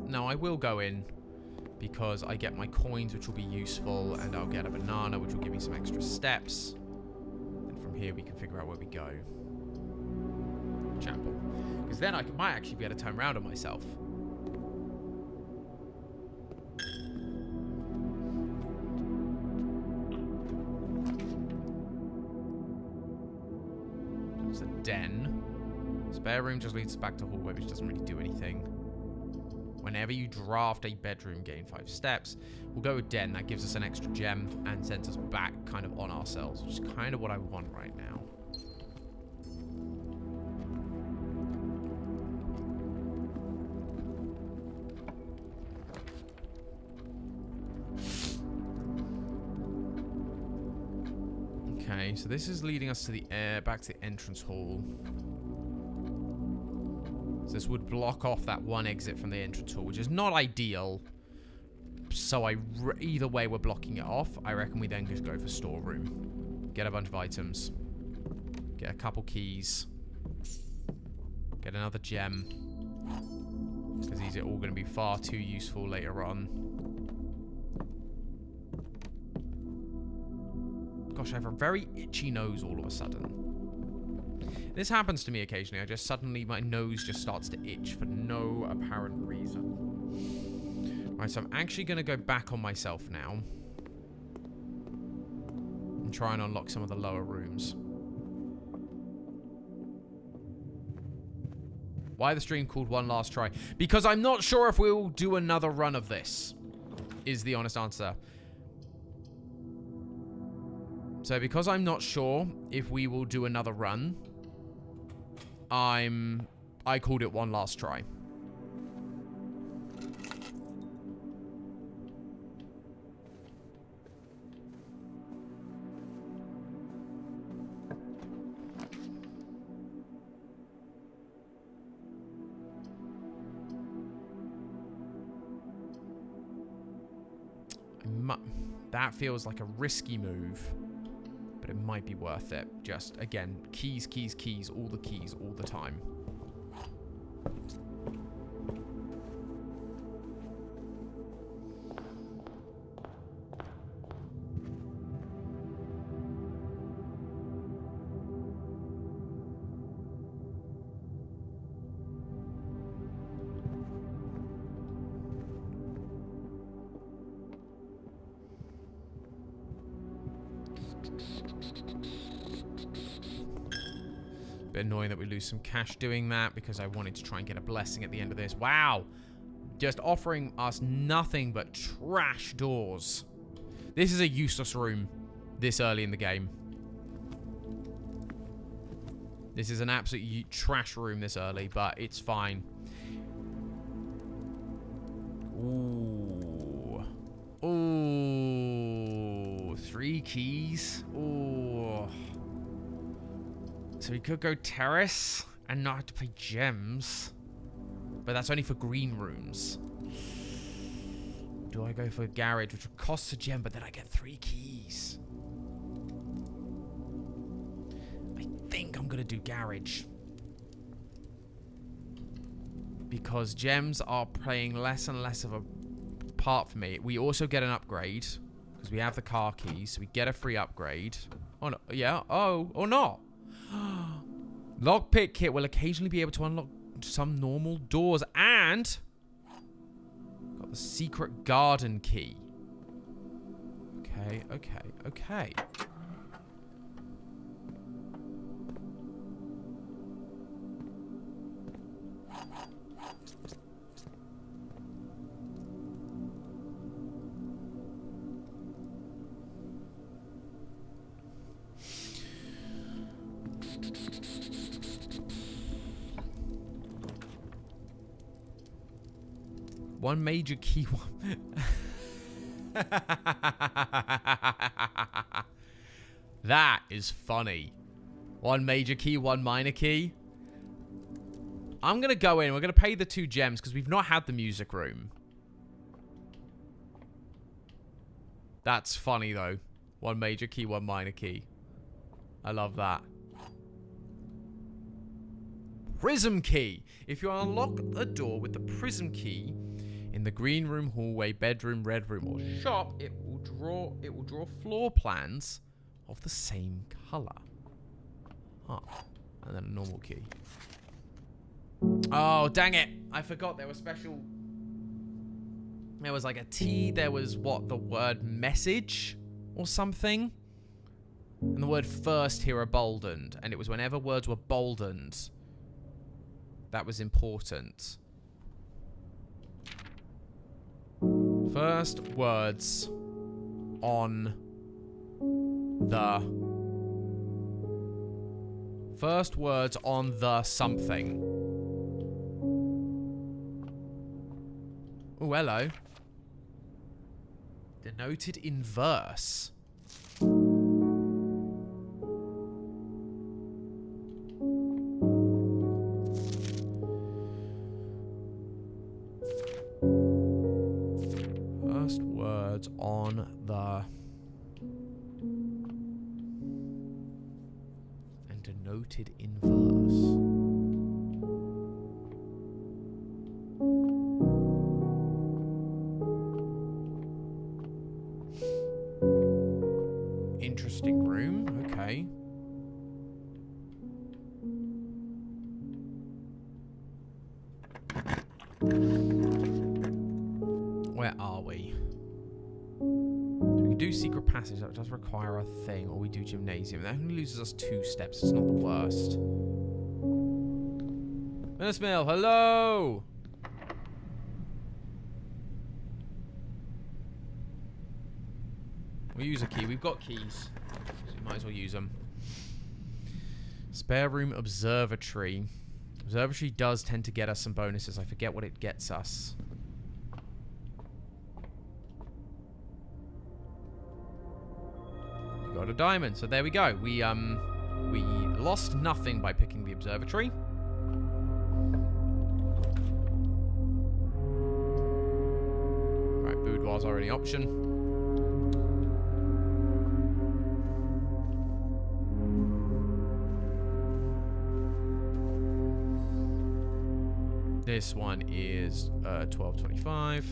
No, I will go in, because I get my coins, which will be useful, and I'll get a banana, which will give me some extra steps. And from here, we can figure out where we go. Chapel, because then I might actually be able to turn around on myself. It's a den. Spare room just leads us back to hallway, which doesn't really do anything. Whenever you draft a bedroom, gain 5 steps. We'll go with den. That gives us an extra gem and sends us back kind of on ourselves, which is kind of what I want right now. Okay, so this is leading us to the back to the entrance hall. So this would block off that one exit from the entrance hall, which is not ideal. So either way, we're blocking it off. I reckon we then just go for storeroom. Get a bunch of items. Get a couple keys. Get another gem. Because these are all going to be far too useful later on. Gosh, I have a very itchy nose all of a sudden. This happens to me occasionally. I just suddenly, my nose just starts to itch for no apparent reason. Right, so I'm actually going to go back on myself now. And try and unlock some of the lower rooms. Why the stream called One Last Try? Because I'm not sure if we'll do another run of this, is the honest answer. So because I'm not sure if we will do another run, I called it one last try. That feels like a risky move, but it might be worth it. Just, again, keys, all the time. Bit annoying that we lose some cash doing that because I wanted to try and get a blessing at the end of this. Wow. Just offering us nothing but trash doors. This is a useless room this early in the game. This is an absolute trash room this early, but it's fine. Ooh. Ooh. 3 keys. Ooh. So we could go terrace and not have to pay gems. But that's only for green rooms. Do I go for garage, which would cost a gem, but then I get 3 keys? I think I'm going to do garage. Because gems are playing less and less of a part for me. We also get an upgrade. Because we have the car keys. So we get a free upgrade. Oh, no. Yeah. Oh, or not. Lockpick kit will occasionally be able to unlock some normal doors, and got the secret garden key. Okay. One major key. That is funny. One major key, one minor key. I'm going to go in. We're going to pay the 2 gems because we've not had the music room. That's funny, though. One major key, one minor key. I love that. Prism key. If you unlock a door with the prism key in the green room, hallway, bedroom, red room, or shop, it will draw floor plans of the same color. Huh. And then a normal key. Oh, dang it. I forgot there was special. There was like a T. There was what? The word message or something. And the word first here are boldened. And it was whenever words were boldened, that was important. First words on the... First words on the something. Oh, hello. Denoted in verse. First words on the... and denoted in verse. Interesting room. Okay. Where are we? So we can do secret passage. That does require a thing. Or we do gymnasium. That only loses us 2 steps. It's not the worst. Venice Mill, hello! We'll use a key. We've got keys. So we might as well use them. Spare room observatory. Observatory does tend to get us some bonuses. I forget what it gets us. We got a diamond. So there we go. We lost nothing by picking the observatory. Right, boudoir's already an option. This one is 12.25.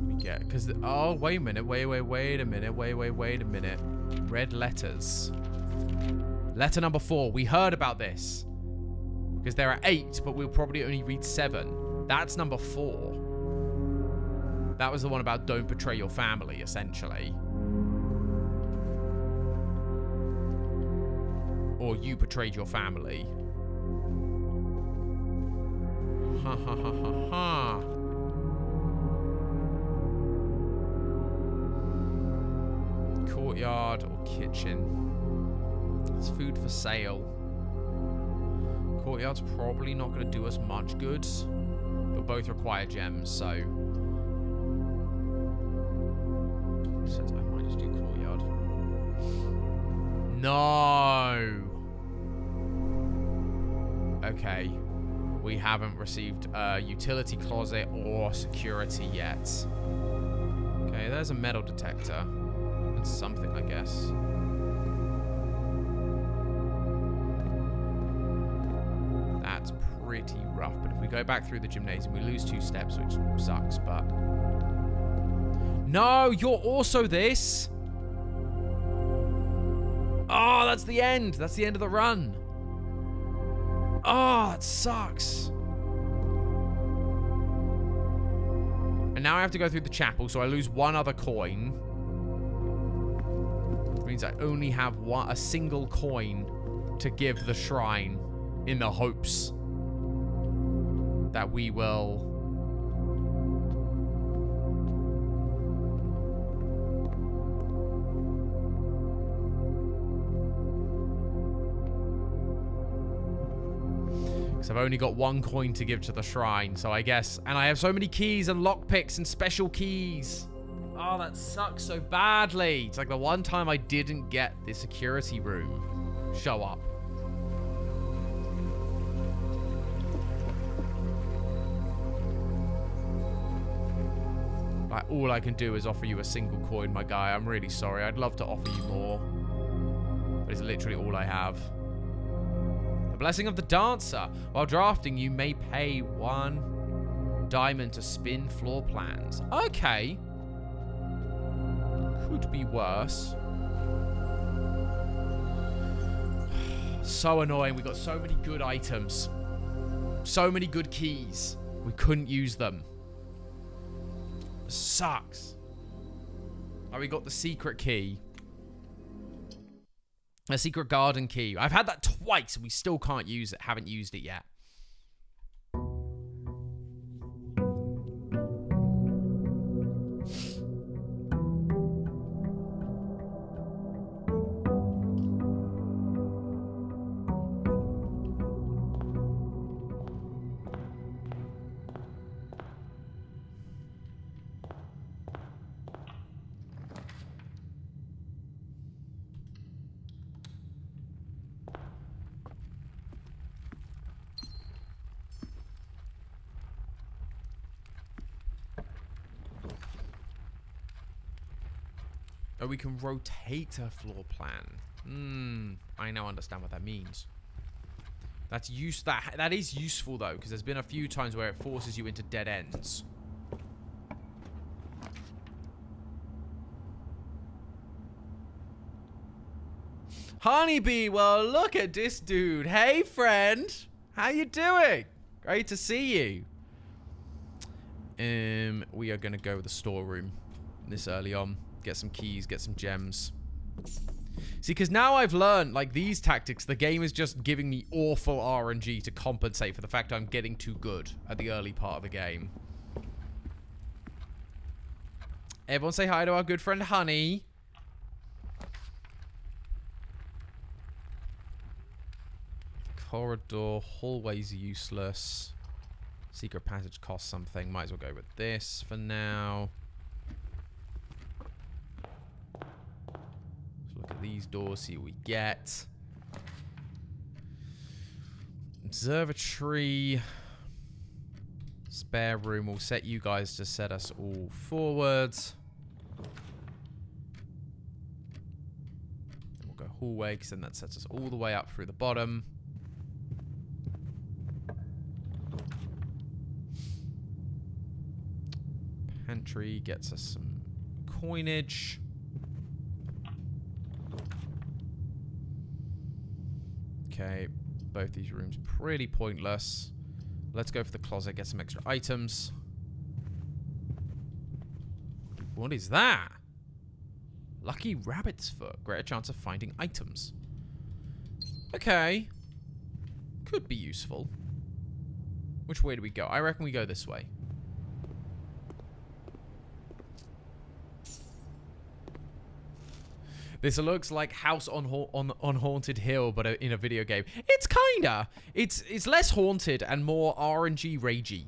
We get because oh wait a minute, wait a minute. Red letters. Letter number 4. We heard about this because there are 8, but we'll probably only read 7. That's number 4. That was the one about don't betray your family, essentially. Or you betrayed your family. Ha ha ha ha ha. Courtyard or kitchen. It's food for sale. Courtyard's probably not going to do us much good. But both require gems, so... I might just do courtyard. No! Okay. We haven't received a utility closet or security yet. Okay, there's a metal detector. That's something, I guess. That's pretty rough, but if we go back through the gymnasium, we lose 2 steps, which sucks, but... No, you're also this! Oh, that's the end! That's the end of the run! Oh, that sucks. And now I have to go through the chapel, so I lose 1 other coin. Which means I only have a single coin to give the shrine in the hopes that we will... I've only got 1 coin to give to the shrine, so I guess... And I have so many keys and lockpicks and special keys. Oh, that sucks so badly. It's like the one time I didn't get the security room show up. Like, all I can do is offer you a single coin, my guy. I'm really sorry. I'd love to offer you more. But it's literally all I have. The blessing of the dancer. While drafting, you may pay 1 diamond to spin floor plans. Okay. Could be worse. So annoying. We got so many good items. So many good keys. We couldn't use them. Sucks. Oh, we got the secret key. A secret garden key. I've had that twice and we still can't use it. Haven't used it yet. Oh, we can rotate a floor plan. I now understand what that means. That is useful though, because there's been a few times where it forces you into dead ends. Honeybee, well, look at this dude. Hey, friend. How you doing? Great to see you. We are going to go with the storeroom this early on. Get some keys, get some gems. See, because now I've learned, like, these tactics, the game is just giving me awful RNG to compensate for the fact I'm getting too good at the early part of the game. Everyone say hi to our good friend Honey. Corridor. Hallway's useless. Secret passage costs something. Might as well go with this for now. Let's look at these doors, see what we get. Observatory. Spare room. We'll set you guys to set us all forwards. Then we'll go hallway, because then that sets us all the way up through the bottom. Pantry gets us some coinage. Okay, both these rooms pretty pointless. Let's go for the closet, get some extra items. What is that? Lucky rabbit's foot. Greater chance of finding items. Okay. Could be useful. Which way do we go? I reckon we go this way. This looks like House on Haunted Hill, but in a video game. It's kinda. It's less haunted and more RNG ragey.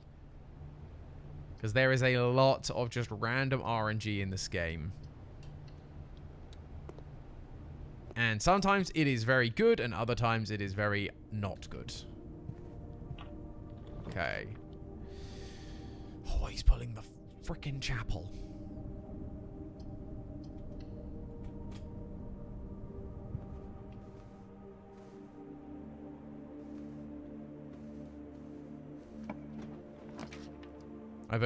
Because there is a lot of just random RNG in this game. And sometimes it is very good, and other times it is very not good. Okay. Oh, he's pulling the frickin' chapel. I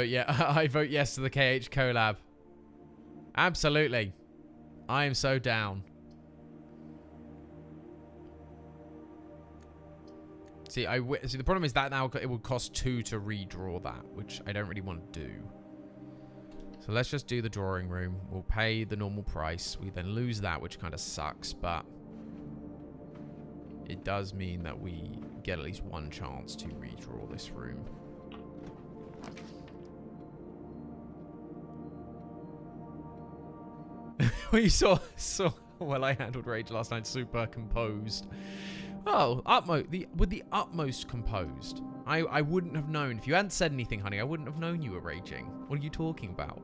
vote yes to the KH collab. Absolutely. I am so down. See, the problem is that now it would cost 2 to redraw that, which I don't really want to do. So let's just do the drawing room. We'll pay the normal price. We then lose that, which kind of sucks, but it does mean that we get at least one chance to redraw this room. We saw well I handled rage last night. Super composed. Oh, with the utmost composed. I wouldn't have known. If you hadn't said anything, honey, I wouldn't have known you were raging. What are you talking about?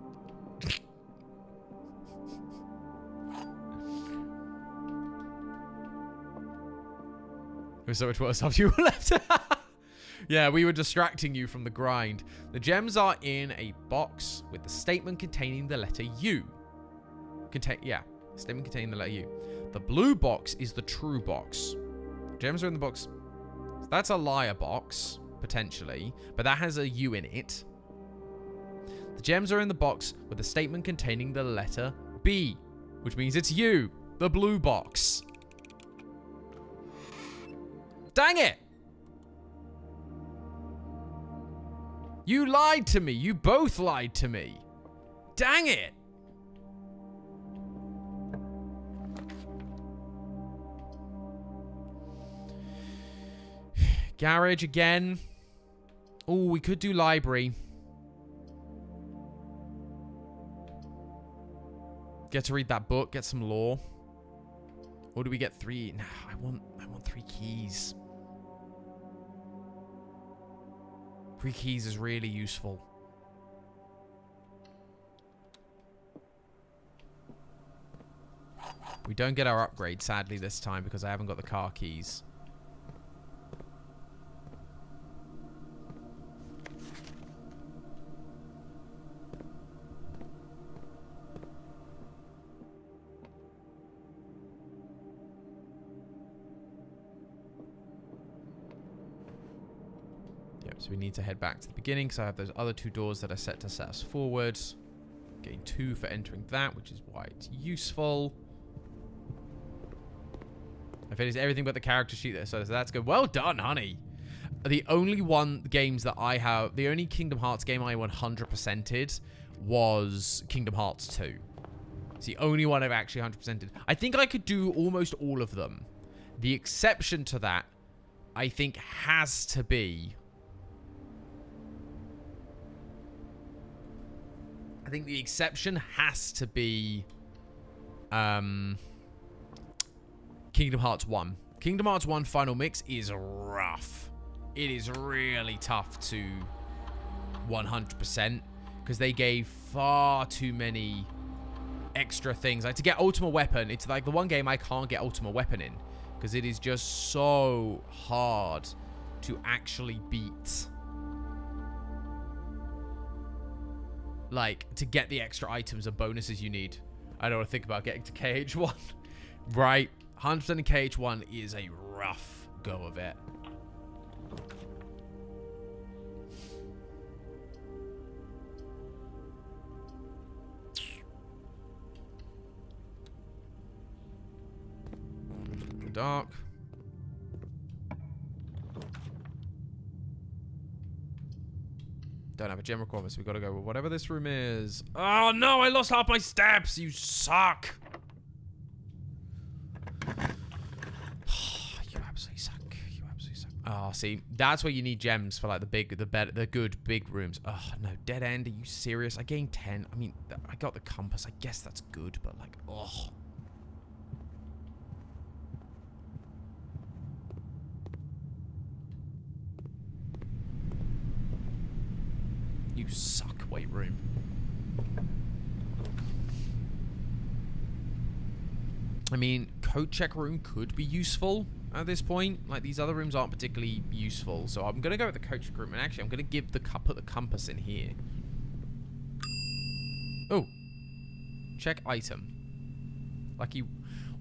It was so much worse after you were left. Yeah, we were distracting you from the grind. The gems are in a box with the statement containing the letter U. Statement containing the letter U. The blue box is the true box. Gems are in the box. So that's a liar box, potentially, but that has a U in it. The gems are in the box with a statement containing the letter B, which means it's you, the blue box. Dang it! You lied to me. You both lied to me. Dang it! Garage again. Oh, we could do library. Get to read that book, get some lore. Or do we get 3? Nah, I want 3 keys. 3 keys is really useful. We don't get our upgrade, sadly, this time because I haven't got the car keys. So we need to head back to the beginning because I have those other 2 doors that are set to set us forward. Getting 2 for entering that, which is why it's useful. I finished everything but the character sheet there, so that's good. Well done, honey. The only the only Kingdom Hearts game I 100%ed was Kingdom Hearts 2. It's the only one I've actually 100%ed. I think I could do almost all of them. The exception to that, I think, has to be I think the exception has to be Kingdom Hearts 1. Kingdom Hearts 1 Final Mix is rough. It is really tough to 100% because they gave far too many extra things. Like to get Ultimate Weapon, it's like the one game I can't get Ultimate Weapon in because it is just so hard to actually beat. Like, to get the extra items and bonuses you need. I don't want to think about getting to KH1. Right. 100% in KH1 is a rough go of it. Dark. Don't have a gem requirement, so we gotta go with whatever this room is. Oh no, I lost half my steps! You suck! You absolutely suck. You absolutely suck. Oh, see, that's where you need gems for like the good big rooms. Oh no, dead end, are you serious? I gained 10. I mean, I got the compass. I guess that's good, but like, oh. You suck, weight room. I mean, code check room could be useful at this point. Like, these other rooms aren't particularly useful. So I'm going to go with the code check room. And actually, I'm going to put the compass in here. Oh. Check item. Lucky...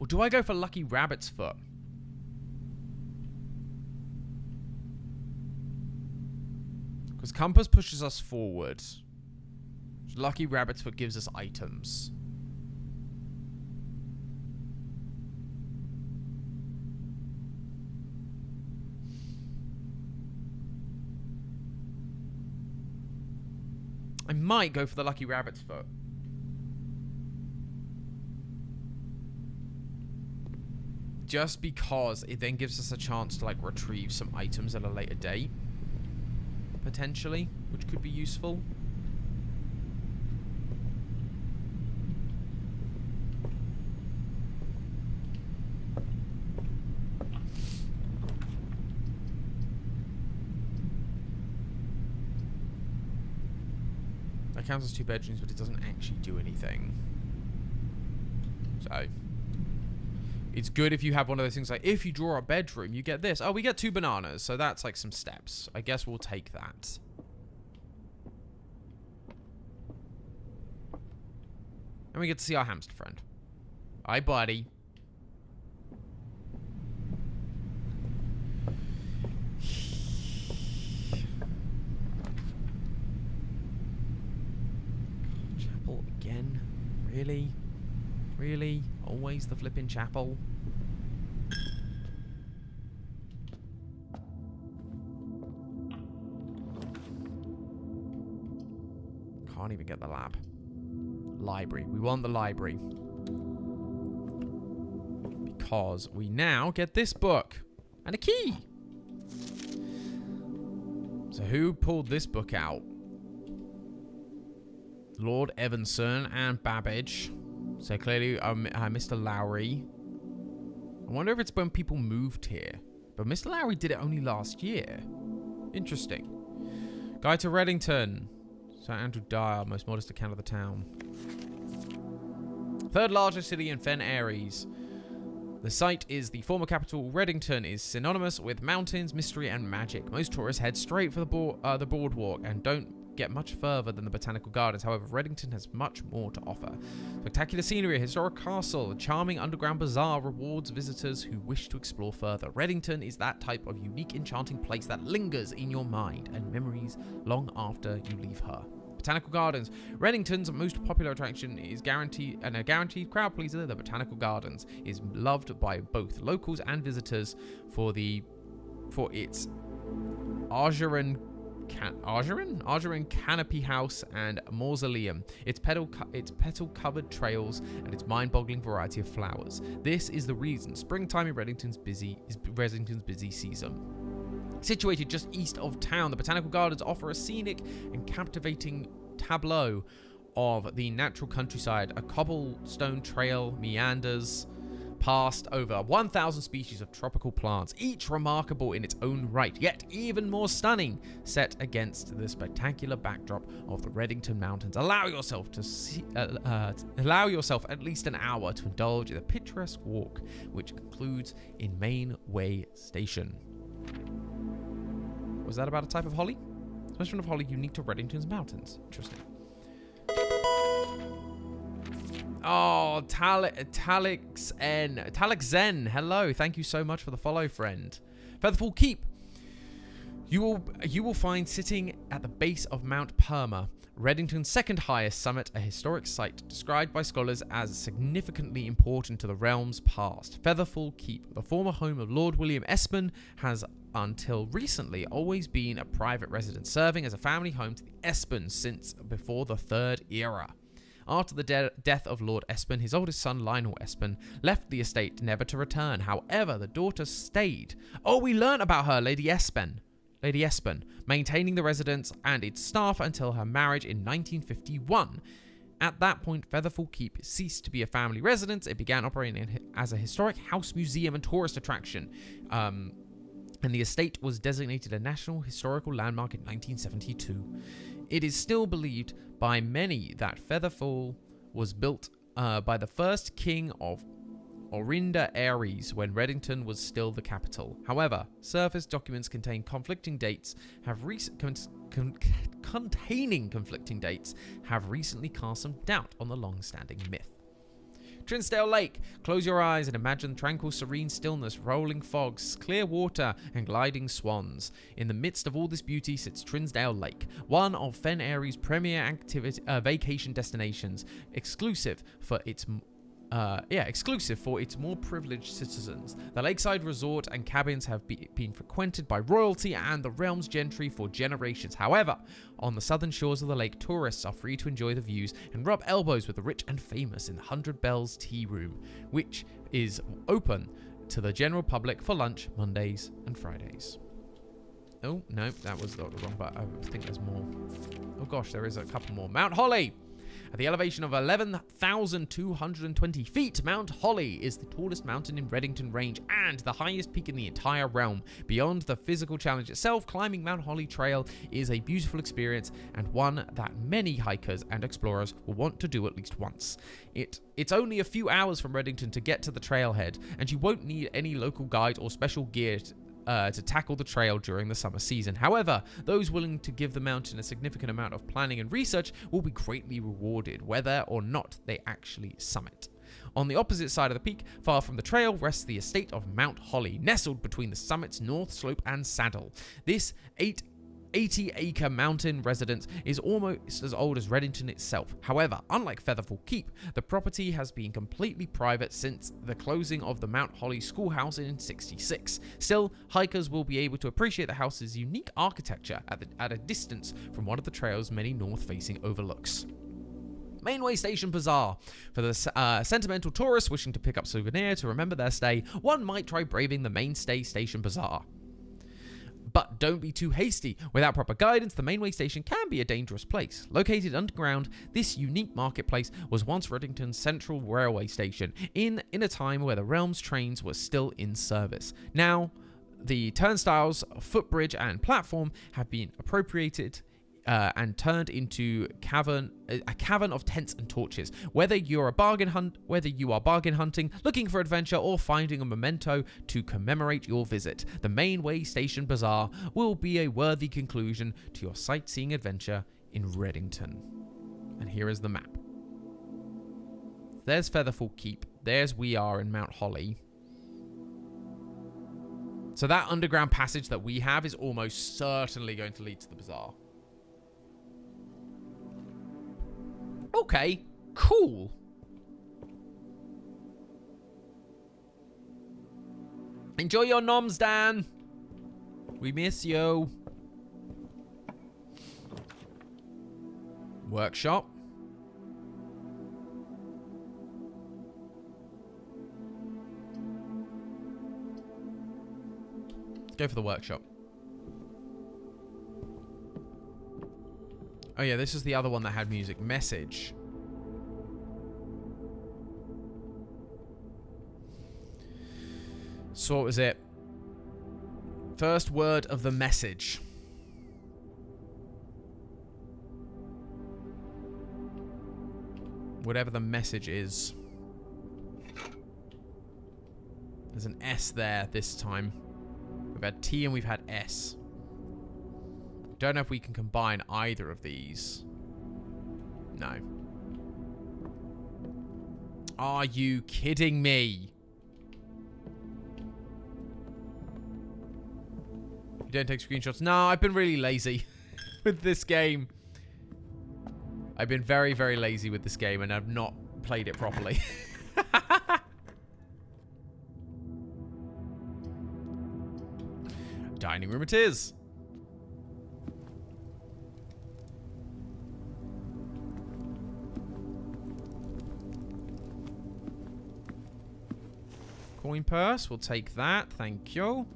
Or do I go for Lucky Rabbit's Foot? Because compass pushes us forward. Lucky Rabbit's Foot gives us items. I might go for the Lucky Rabbit's Foot. Just because it then gives us a chance to like retrieve some items at a later date. Potentially, which could be useful. That counts as 2 bedrooms, but it doesn't actually do anything. So, it's good if you have one of those things like, if you draw a bedroom, you get this. Oh, we get 2 bananas, so that's like some steps. I guess we'll take that. And we get to see our hamster friend. Hi, buddy. Chapel again? Really? Really? Always the flipping chapel? Can't even get the lab. Library. We want the library. Because we now get this book. And a key. So who pulled this book out? Lord Evanson and Babbage. So clearly, Mr. Lowry. I wonder if it's when people moved here. But Mr. Lowry did it only last year. Interesting. Guide to Reddington. St. Andrew Dyer, most modest account of the town. 3rd largest city in Fen Ares. The site is the former capital. Reddington is synonymous with mountains, mystery, and magic. Most tourists head straight for the boardwalk and don't get much further than the botanical gardens. However, Reddington has much more to offer. Spectacular scenery, a historic castle, a charming underground bazaar rewards visitors who wish to explore further. Reddington is that type of unique, enchanting place that lingers in your mind and memories long after you leave her. Botanical Gardens. Reddington's most popular attraction is guaranteed crowd pleaser. The Botanical Gardens is loved by both locals and visitors for its Argeron canopy house and mausoleum, its petal-covered trails, and its mind-boggling variety of flowers. This is the reason springtime in Reddington's busy season. Situated just east of town, the Botanical Gardens offer a scenic and captivating tableau of the natural countryside. A cobblestone trail meanders past over 1,000 species of tropical plants, each remarkable in its own right, yet even more stunning, set against the spectacular backdrop of the Reddington Mountains. Allow yourself at least an hour to indulge in the picturesque walk, which concludes in Mainway Station. Was that about a type of holly? Specimen of holly unique to Reddington's mountains. Interesting. Oh, Talix Zen. Hello. Thank you so much for the follow, friend. Featherfall Keep. You will find sitting at the base of Mount Perma, Reddington's second highest summit, a historic site described by scholars as significantly important to the realm's past. Featherfall Keep, the former home of Lord William Espen, has until recently always been a private residence, serving as a family home to the Espens since before the Third Era. After the death of Lord Espen, his oldest son Lionel Espen left the estate never to return. However, the daughter stayed. Oh, we learnt about her, Lady Espen, maintaining the residence and its staff until her marriage in 1951. At that point, Featherfall Keep ceased to be a family residence. It began operating as a historic house museum and tourist attraction. And the estate was designated a National Historical Landmark in 1972. It is still believed by many that Featherfall was built by the first king of Orinda Aries when Reddington was still the capital. However, surface documents containing conflicting dates have recently cast some doubt on the long-standing myth. Trinsdale Lake. Close your eyes and imagine tranquil, serene stillness, rolling fogs, clear water, and gliding swans. In the midst of all this beauty sits Trinsdale Lake, one of Fen Airy's premier vacation destinations, exclusive for its more privileged citizens. The lakeside resort and cabins have been frequented by royalty and the realm's gentry for generations. However, on the southern shores of the lake, tourists are free to enjoy the views and rub elbows with the rich and famous in the 100 Bells Tea Room, which is open to the general public for lunch Mondays and Fridays. Oh, no, that was the wrong button. I think there's more. Oh gosh, there is a couple more. Mount Holly! At the elevation of 11,220 feet, Mount Holly is the tallest mountain in Reddington Range and the highest peak in the entire realm. Beyond the physical challenge itself, climbing Mount Holly Trail is a beautiful experience and one that many hikers and explorers will want to do at least once. It's only a few hours from Reddington to get to the trailhead, and you won't need any local guide or special gear to tackle the trail during the summer season. However, those willing to give the mountain a significant amount of planning and research will be greatly rewarded, whether or not they actually summit. On the opposite side of the peak, far from the trail, rests the estate of Mount Holly, nestled between the summit's north slope and saddle. This 80-acre mountain residence is almost as old as Reddington itself. However, unlike Featherfall Keep, the property has been completely private since the closing of the Mount Holly schoolhouse in '66. Still, hikers will be able to appreciate the house's unique architecture at a distance from one of the trail's many north-facing overlooks. Mainway Station Bazaar. For the sentimental tourists wishing to pick up souvenir to remember their stay, one might try braving the Mainstay Station Bazaar. But don't be too hasty. Without proper guidance, the Mainway Station can be a dangerous place. Located underground, this unique marketplace was once Reddington's central railway station, in a time where the realm's trains were still in service. Now, the turnstiles, footbridge, and platform have been appropriated and turned into a cavern of tents and torches. Whether you are bargain hunting, looking for adventure, or finding a memento to commemorate your visit, the Mainway Station Bazaar will be a worthy conclusion to your sightseeing adventure in Reddington. And here is the map. There's Featherfall Keep. There's we are in Mount Holly. So that underground passage that we have is almost certainly going to lead to the bazaar. Okay, cool. Enjoy your noms, Dan. We miss you. Workshop. Let's go for the workshop. Oh yeah, this is the other one that had music. Message. So what was it? First word of the message. Whatever the message is. There's an S there this time. We've had T and we've had S. Don't know if we can combine either of these. No. Are you kidding me? You don't take screenshots? No, I've been really lazy with this game. I've been very, very lazy with this game and I've not played it properly. Dining room it is. Coin purse, we'll take that, thank you.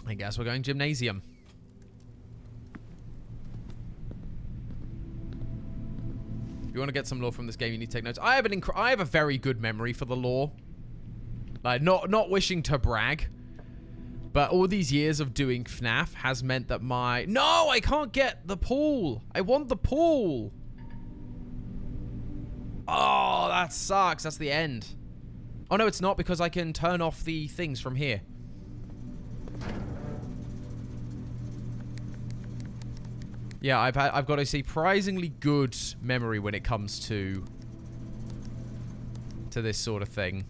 I guess we're going gymnasium. If you want to get some lore from this game, you need to take notes. I have a very good memory for the lore. Like, not wishing to brag, but all these years of doing FNAF has meant that my... No, I can't get the pool. I want the pool. Oh, that sucks. That's the end. Oh, no, it's not, because I can turn off the things from here. Yeah, I've got a surprisingly good memory when it comes to this sort of thing.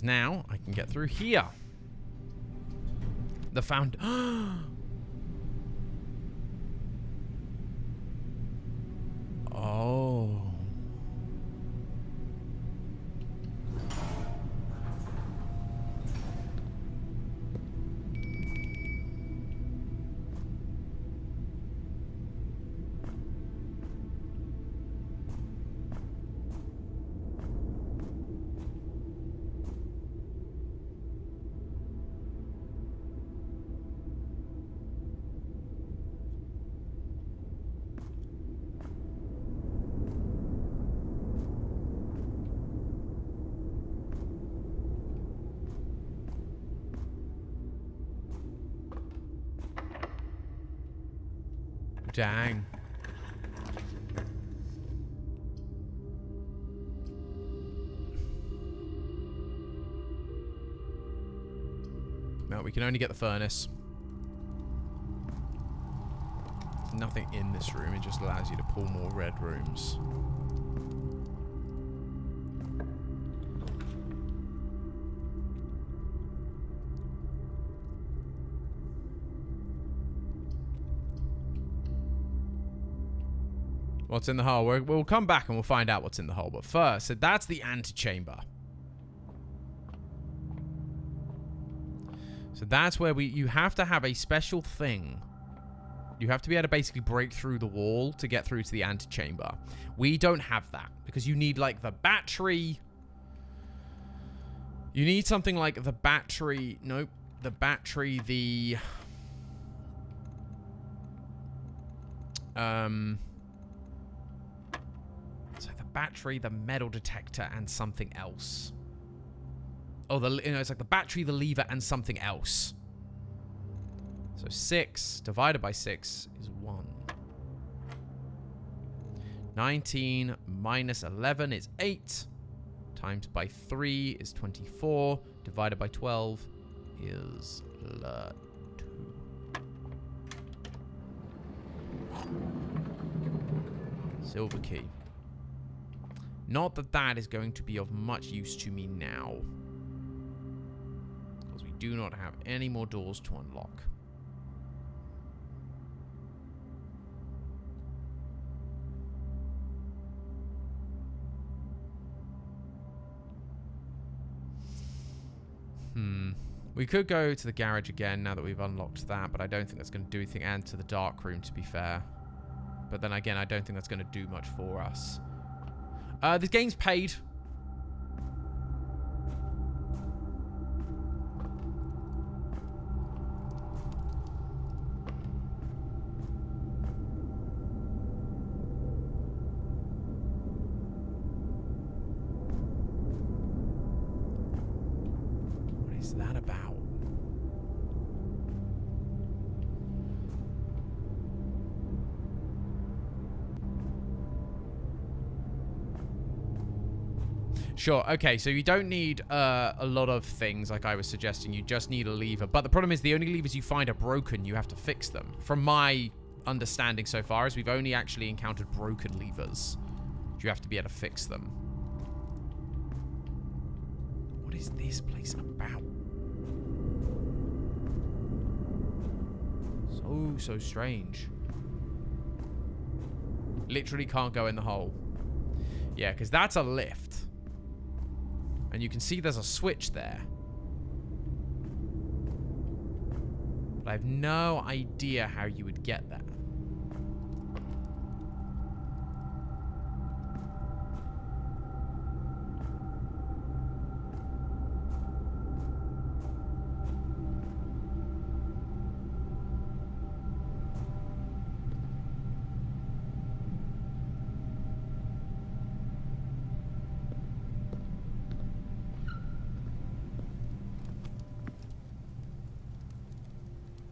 Now I can get through here. The found. Oh. Dang. No, we can only get the furnace. There's nothing in this room. It just allows you to pull more red rooms. What's in the hull? We'll come back and we'll find out what's in the hull. But first, so that's the antechamber. So that's where you have to have a special thing. You have to be able to basically break through the wall to get through to the antechamber. We don't have that because you need like the battery. You need something like the battery. Nope. The battery, the... So the battery, the metal detector, and something else. Oh, it's like the battery, the lever, and something else. So 6 divided by 6 is 1. 19 minus 11 is 8. Times by 3 is 24. Divided by 12 is 2. Silver key. Not that that is going to be of much use to me now. Because we do not have any more doors to unlock. We could go to the garage again now that we've unlocked that, but I don't think that's going to do anything, and to the dark room, to be fair. But then again, I don't think that's going to do much for us. This game's paid. What is that about? Sure, okay, so you don't need a lot of things like I was suggesting. You just need a lever. But the problem is the only levers you find are broken. You have to fix them. From my understanding so far is we've only actually encountered broken levers. You have to be able to fix them. What is this place about? So strange. Literally can't go in the hole. Yeah, because that's a lift. And you can see there's a switch there. But I have no idea how you would get that.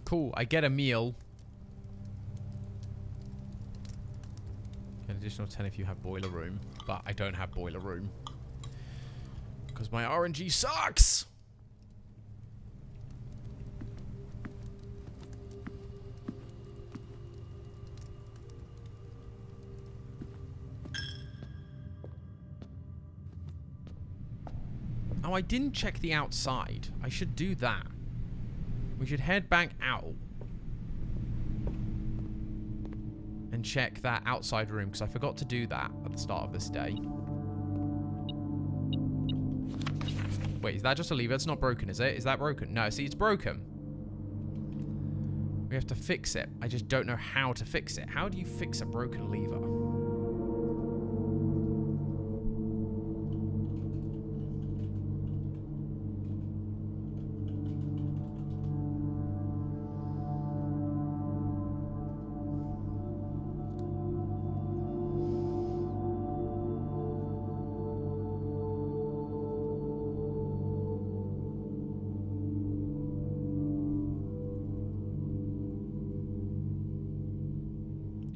Cool, I get a meal. An additional 10 if you have boiler room. But I don't have boiler room. Because my RNG sucks! Oh, I didn't check the outside. I should do that. We should head back out and check that outside room, because I forgot to do that at the start of this day. Wait, is that just a lever? It's not broken, is it? Is that broken? No, see, it's broken. We have to fix it. I just don't know how to fix it. How do you fix a broken lever?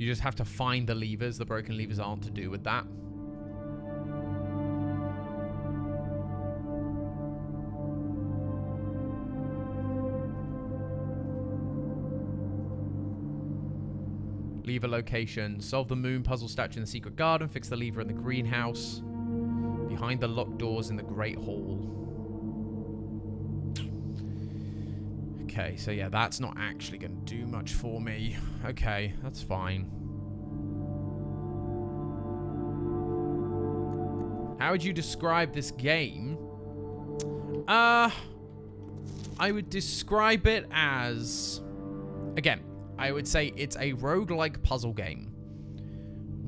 You just have to find the levers. The broken levers aren't to do with that. Lever location. Solve the moon puzzle statue in the secret garden. Fix the lever in the greenhouse. Behind the locked doors in the great hall. Okay, so yeah, that's not actually going to do much for me. Okay, that's fine. How would you describe this game? I would describe it as... Again, I would say it's a roguelike puzzle game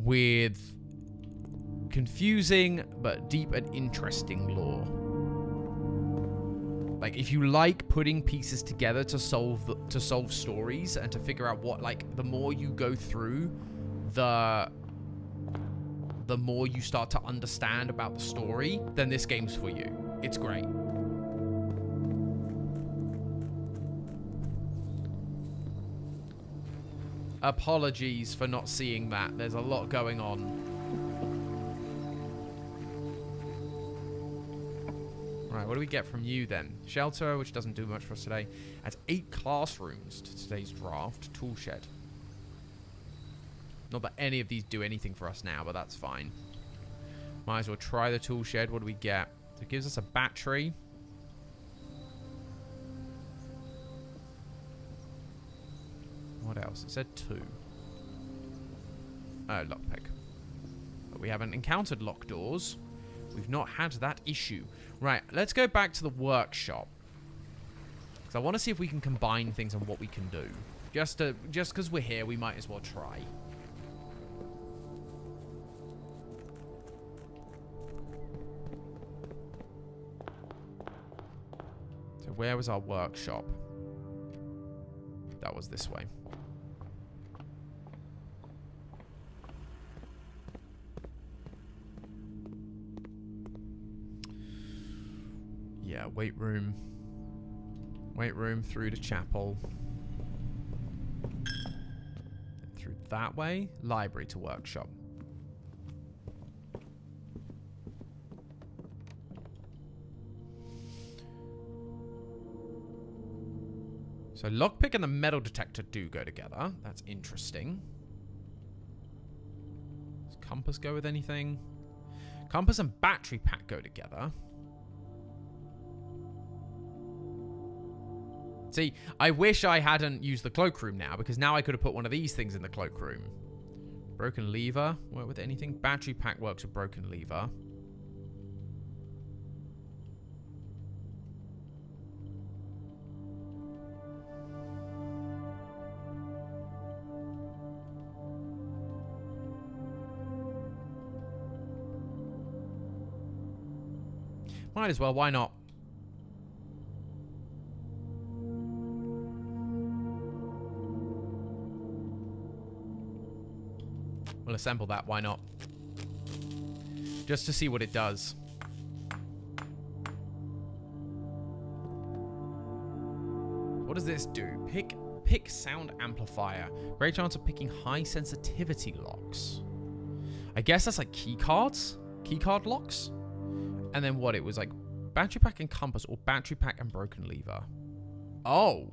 with confusing but deep and interesting lore. Like, if you like putting pieces together to solve stories and to figure out what, like, the more you go through, the more you start to understand about the story, then this game's for you. It's great. Apologies for not seeing that. There's a lot going on. Right, what do we get from you then? Shelter, which doesn't do much for us today. Adds 8 classrooms to today's draft. Tool shed. Not that any of these do anything for us now, but that's fine. Might as well try the tool shed. What do we get? So it gives us a battery. What else? It said 2. Oh, lockpick. But we haven't encountered locked doors. We've not had that issue. Right, let's go back to the workshop. Because I want to see if we can combine things and what we can do. Just because we're here, we might as well try. So where was our workshop? That was this way. Yeah, weight room. Weight room through to chapel. Through that way. Library to workshop. So lockpick and the metal detector do go together. That's interesting. Does compass go with anything? Compass and battery pack go together. See, I wish I hadn't used the cloakroom now, because now I could have put one of these things in the cloakroom. Broken lever. Work with anything? Battery pack works with broken lever. Might as well, why not? We'll assemble that, why not? Just to see what it does. What does this do? Pick sound amplifier. Great chance of picking high sensitivity locks. I guess that's like key cards? Keycard locks? And then what? It was like battery pack and compass, or battery pack and broken lever. Oh.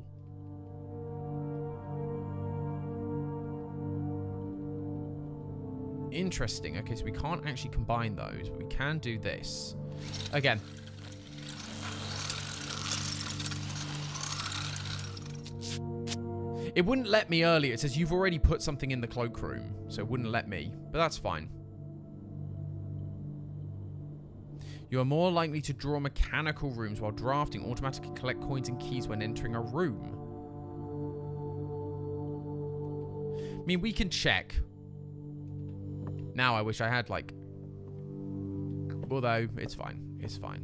Interesting. Okay, so we can't actually combine those, but we can do this. Again. It wouldn't let me earlier. It says you've already put something in the cloakroom, so it wouldn't let me, but that's fine. You are more likely to draw mechanical rooms while drafting. Automatically collect coins and keys when entering a room. I mean, we can check. Now I wish I had, like... Although, it's fine. It's fine.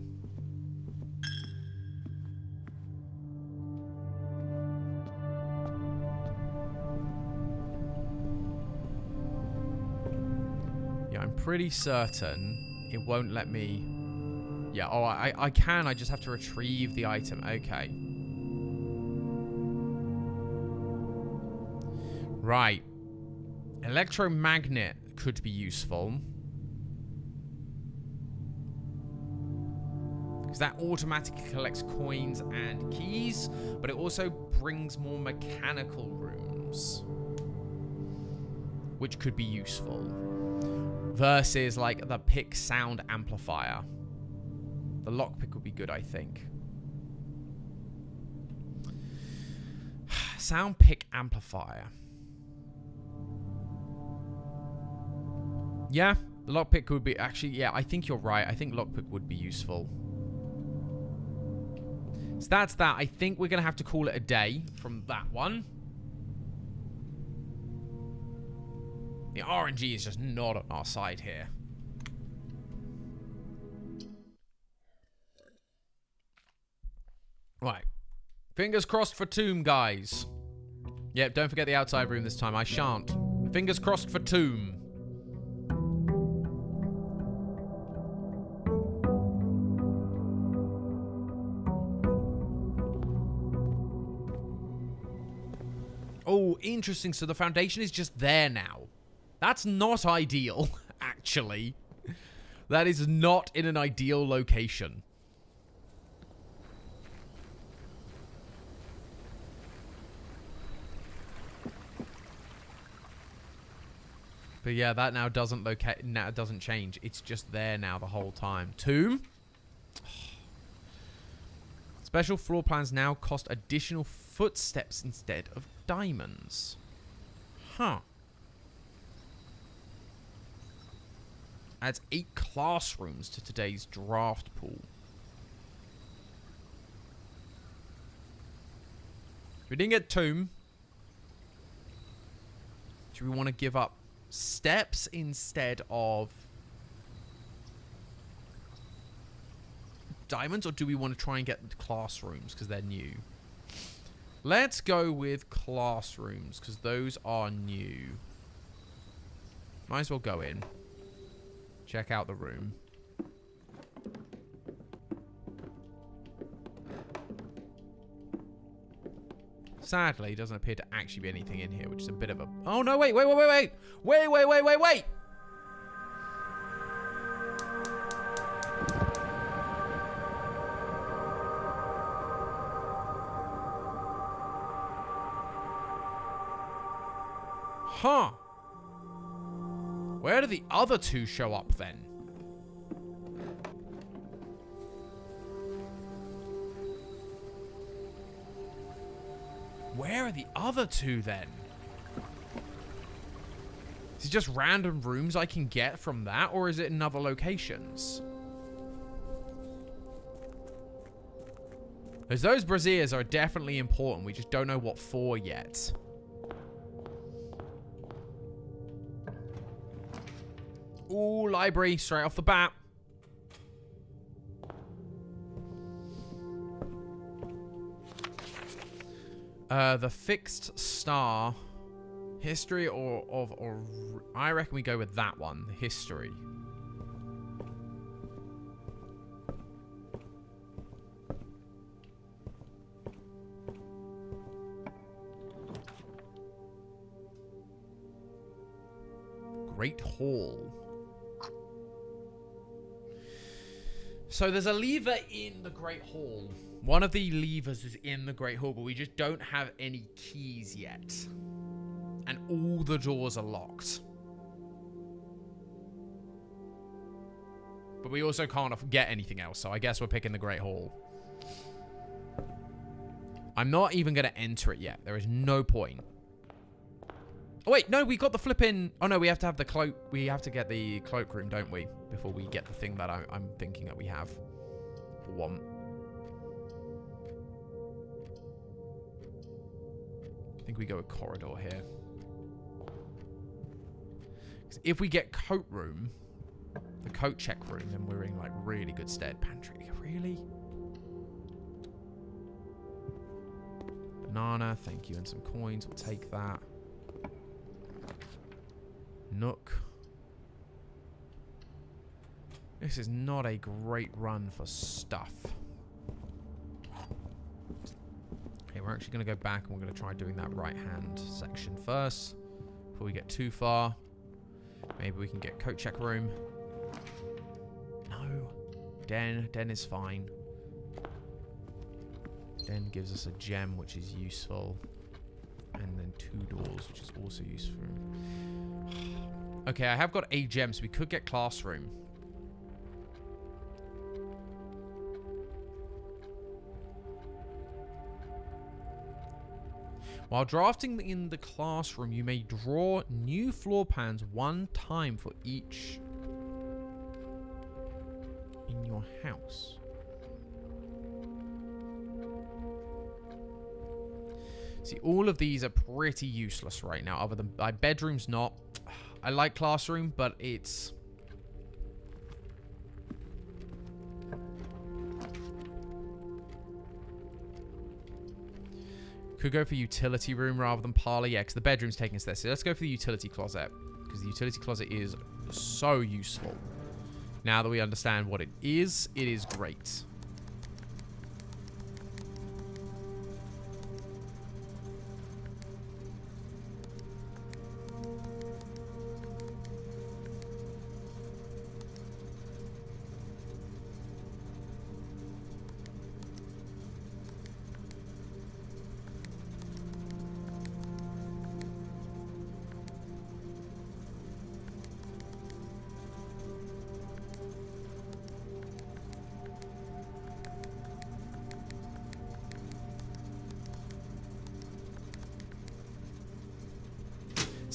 Yeah, I'm pretty certain it won't let me... Yeah, oh, I can. I just have to retrieve the item. Okay. Right. Electromagnet could be useful. Because that automatically collects coins and keys, but it also brings more mechanical rooms, which could be useful. Versus, like, the pick sound amplifier. The lockpick would be good, I think. Sound pick amplifier. Yeah, the lockpick would be... Actually, yeah, I think you're right. I think lockpick would be useful. So that's that. I think we're going to have to call it a day from that one. The RNG is just not on our side here. Right. Fingers crossed for Tomb, guys. Yep, don't forget the outside room this time. I shan't. Fingers crossed for Tomb. Oh, interesting. So the foundation is just there now. That's not ideal, actually. That is not in an ideal location. But yeah, that now doesn't locate. Now it doesn't change. It's just there now the whole time. Tomb. Special floor plans now cost additional footsteps instead of diamonds. Huh. Adds 8 classrooms to today's draft pool. We didn't get tomb. Do we want to give up steps instead of diamonds, or do we want to try and get classrooms because they're new? Let's go with classrooms because those are new. Might as well go in. Check out the room. Sadly, it doesn't appear to actually be anything in here, which is a bit of a... Oh, no, wait. Wait. Huh. Where do the other 2 show up then? Where are the other 2 then? Is it just random rooms I can get from that, or is it in other locations? Because those braziers are definitely important. We just don't know what for yet. Ooh, library, straight off the bat. The fixed star. History or I reckon we go with that one. The history. Great Hall. So there's a lever in the Great Hall. One of the levers is in the Great Hall, but we just don't have any keys yet. And all the doors are locked. But we also can't get anything else, so I guess we're picking the Great Hall. I'm not even going to enter it yet. There is no point. Oh, wait, no, we got the flipping... Oh, no, we have to have the cloak... We have to get the cloakroom, don't we? Before we get the thing that I'm thinking that we have. Or want. I think we go with corridor here. If we get coat room, the coat check room, then we're in, like, really good stead. Pantry, really? Banana, thank you, and some coins. We'll take that. Nook. This is not a great run for stuff. Okay, we're actually going to go back and we're going to try doing that right-hand section first. Before we get too far. Maybe we can get coat check room. No. Den. Den is fine. Den gives us a gem, which is useful. And then 2 doors, which is also useful. Okay, I have got a gem, so we could get classroom. While drafting in the classroom, you may draw new floor plans 1 time for each in your house. See, all of these are pretty useless right now, other than my bedroom's not. I like classroom, but it's... Could go for utility room rather than parlor. Yeah, because the bedroom's taking us there. So let's go for the utility closet. Because the utility closet is so useful. Now that we understand what it is great.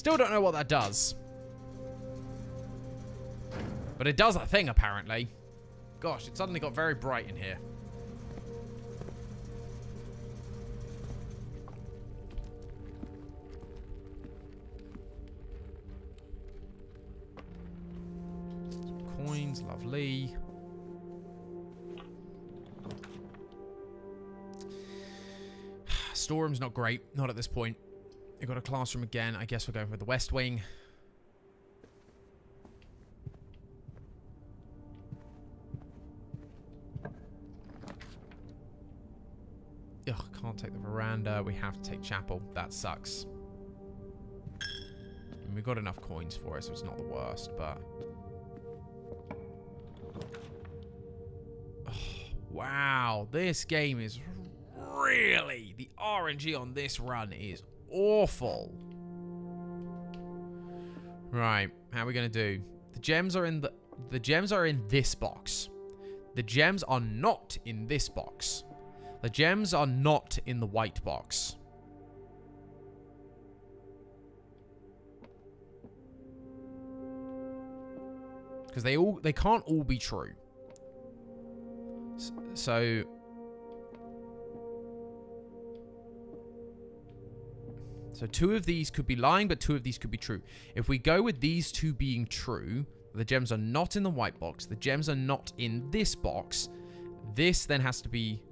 Still don't know what that does. But it does a thing, apparently. Gosh, it suddenly got very bright in here. Some coins, lovely. Storeroom's not great. Not at this point. We've got a classroom again. I guess we're going for the West Wing. Ugh, can't take the veranda. We have to take chapel. That sucks. I mean, we've got enough coins for it, so it's not the worst, but... Oh, wow, this game is really... The RNG on this run is awful. Right, how are we going to do? The gems are in the gems are in this box. The gems are not in this box. The gems are not in the white box. Because they can't all be true. So two of these could be lying, but two of these could be true. If we go with these two being true, the gems are not in the white box. The gems are not in this box. This then has to be...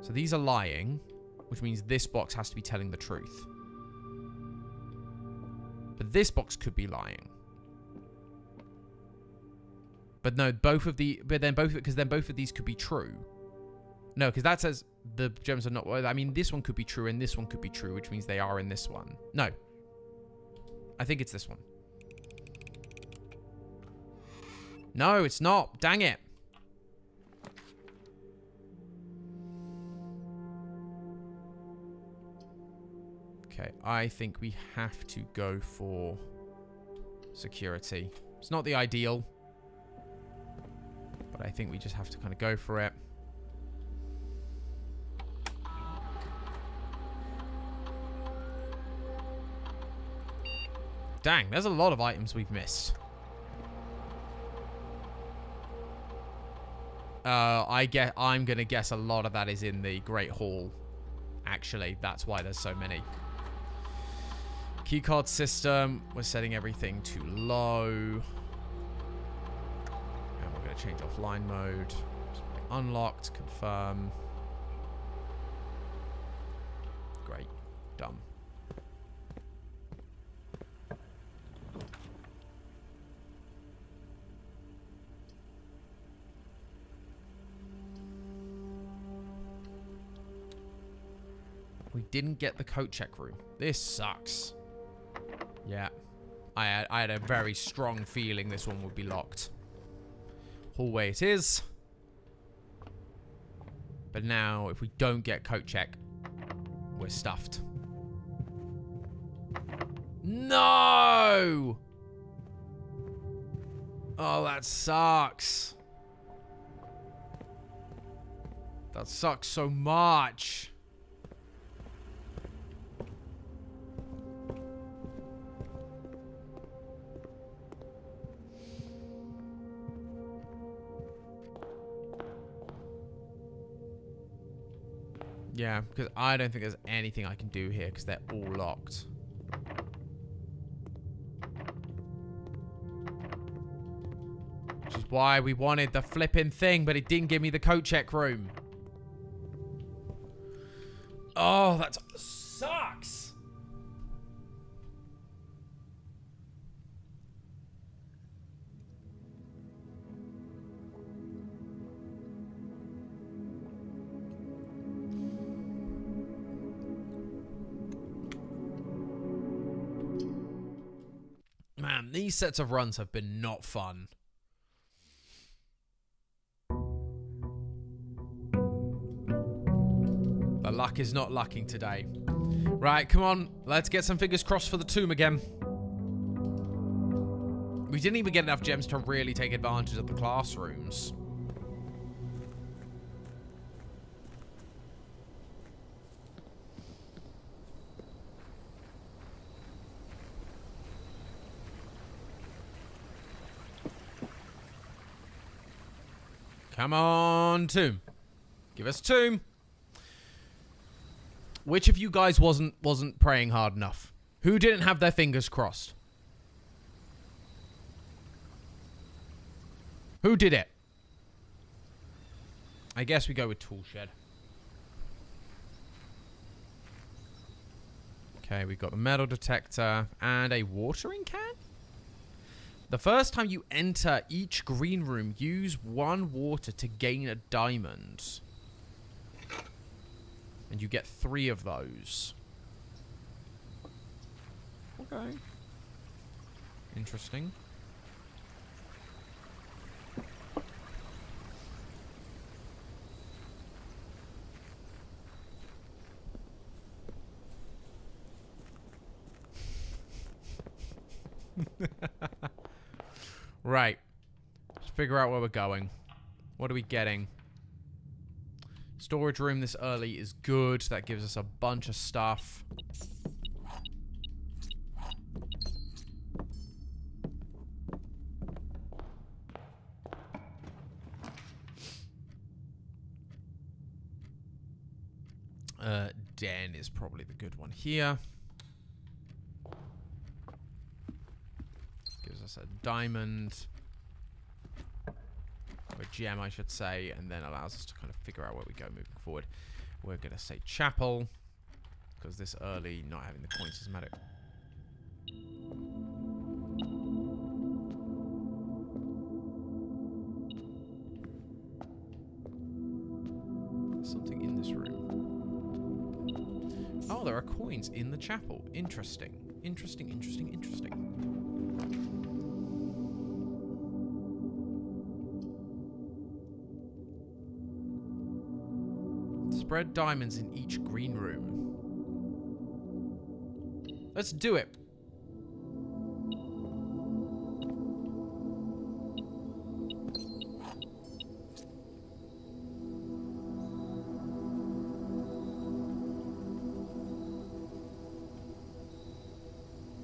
So these are lying, which means this box has to be telling the truth. But this box could be lying. But no, both of the... But then both... Because then both of these could be true. No, because that says the gems are not... I mean, this one could be true and this one could be true, which means they are in this one. No. I think it's this one. No, it's not. Dang it. Okay, I think we have to go for security. It's not the ideal, but I think we just have to kind of go for it. Dang, there's a lot of items we've missed. I'm gonna guess a lot of that is in the Great Hall. Actually, that's why there's so many. Keycard system. We're setting everything to low. And we're gonna change offline mode. Unlocked. Confirm. Great. Done. We didn't get the coat check room. This sucks. Yeah. I had a very strong feeling this one would be locked. Hallway it is. But now, if we don't get coat check, we're stuffed. No! Oh, that sucks. That sucks so much. Yeah, because I don't think there's anything I can do here because they're all locked. Which is why we wanted the flipping thing, but it didn't give me the coat check room. Oh, that sucks. Man, these sets of runs have been not fun. The luck is not lucking today. Right, come on. Let's get some fingers crossed for the tomb again. We didn't even get enough gems to really take advantage of the classrooms. Come on, tomb. Give us tomb. Which of you guys wasn't praying hard enough? Who didn't have their fingers crossed? Who did it? I guess we go with tool shed. Okay, we've got the metal detector and a watering can. The first time you enter each green room, use 1 water to gain a diamond. And you get 3 of those. Okay. Interesting. Right. Let's figure out where we're going. What are we getting? Storage room this early is good. That gives us a bunch of stuff. Den is probably the good one here. Gives us a diamond. Or a gem, I should say. And then allows us to kind of figure out where we go moving forward. We're going to say chapel. Because this early, not having the coins doesn't matter. There's something in this room. Oh, there are coins in the chapel. Interesting. Interesting, interesting, interesting. Spread diamonds in each green room. Let's do it.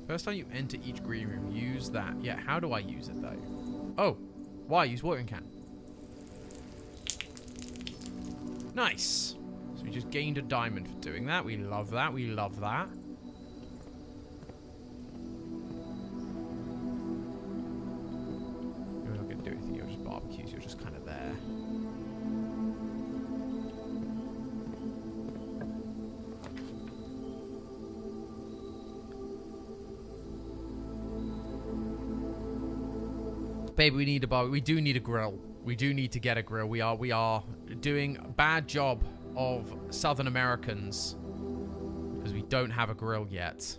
First time you enter each green room, use that. Yeah, how do I use it though? Oh, why? Use watering can. Nice. So we just gained a diamond for doing that. We love that. We love that. You're not going to do anything. You're just barbecues. You're just kind of there. Baby, we need a bar. We do need a grill. We do need to get a grill. We are doing a bad job of Southern Americans because we don't have a grill yet.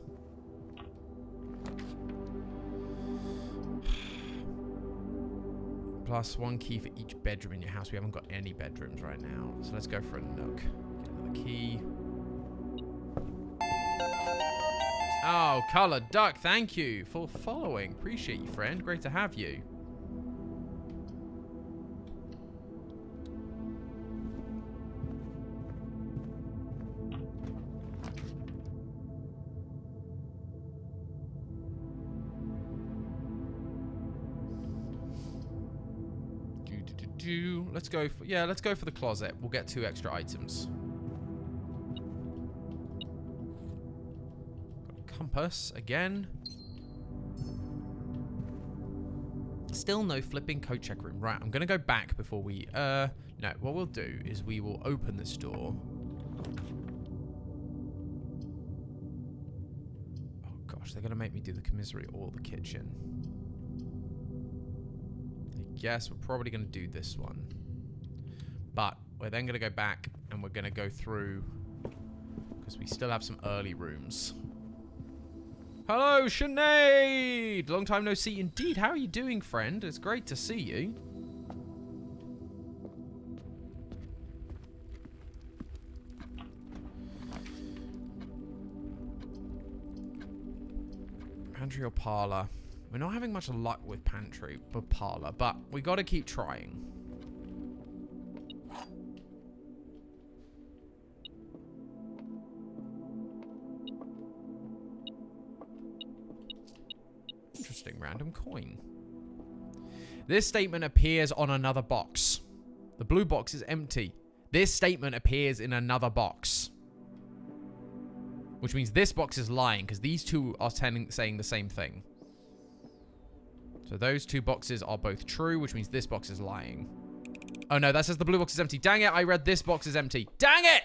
Plus 1 key for each bedroom in your house. We haven't got any bedrooms right now, so let's go for a nook. Get another key. Oh, Colored Duck, thank you for following. Appreciate you, friend. Great to have you. Let's go for, yeah, let's go for the closet. We'll get 2 extra items. Got a compass again. Still no flipping coat check room. Right, I'm gonna go back before we no, what we'll do is we will open this door. Oh gosh, they're gonna make me do the commissary or the kitchen. Yes, we're probably going to do this one. But we're then going to go back and we're going to go through because we still have some early rooms. Hello, Sinead! Long time no see indeed. How are you doing, friend? It's great to see you. Pantry or parlor? We're not having much luck with pantry or parlor, but we got to keep trying. Interesting random coin. This statement appears on another box. The blue box is empty. This statement appears in another box. Which means this box is lying, because these two are saying the same thing. So those two boxes are both true, which means this box is lying. Oh no, that says the blue box is empty. Dang it, I read this box is empty. Dang it!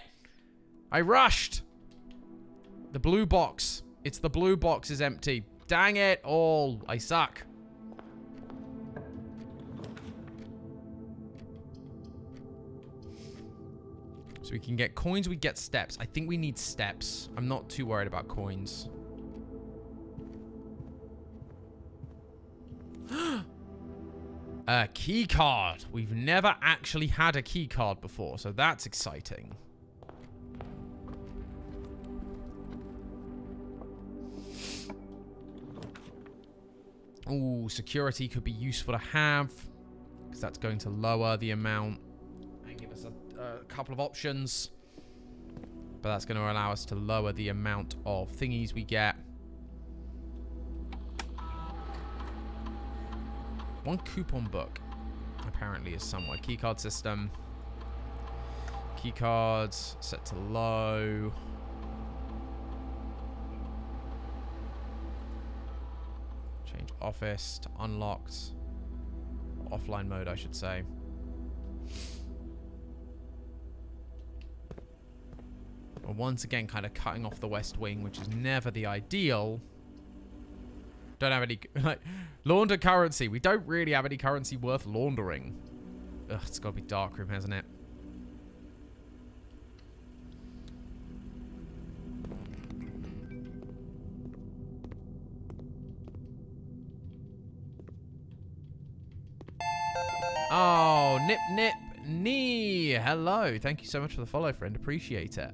I rushed. The blue box. It's the blue box is empty. Dang it all. I suck. So we can get coins, we get steps. I think we need steps. I'm not too worried about coins. A key card. We've never actually had a key card before, so that's exciting. Ooh, security could be useful to have, because that's going to lower the amount and give us a couple of options. But that's going to allow us to lower the amount of thingies we get. One coupon book apparently is somewhere. Keycard system. Keycards set to low. Change office to unlocked. Offline mode, I should say. We're once again kind of cutting off the West Wing, which is never the ideal. Don't have any, like, launder currency. We don't really have any currency worth laundering. Ugh, it's got to be Darkroom, hasn't it? Oh, Nip Nip Knee. Hello. Thank you so much for the follow, friend. Appreciate it.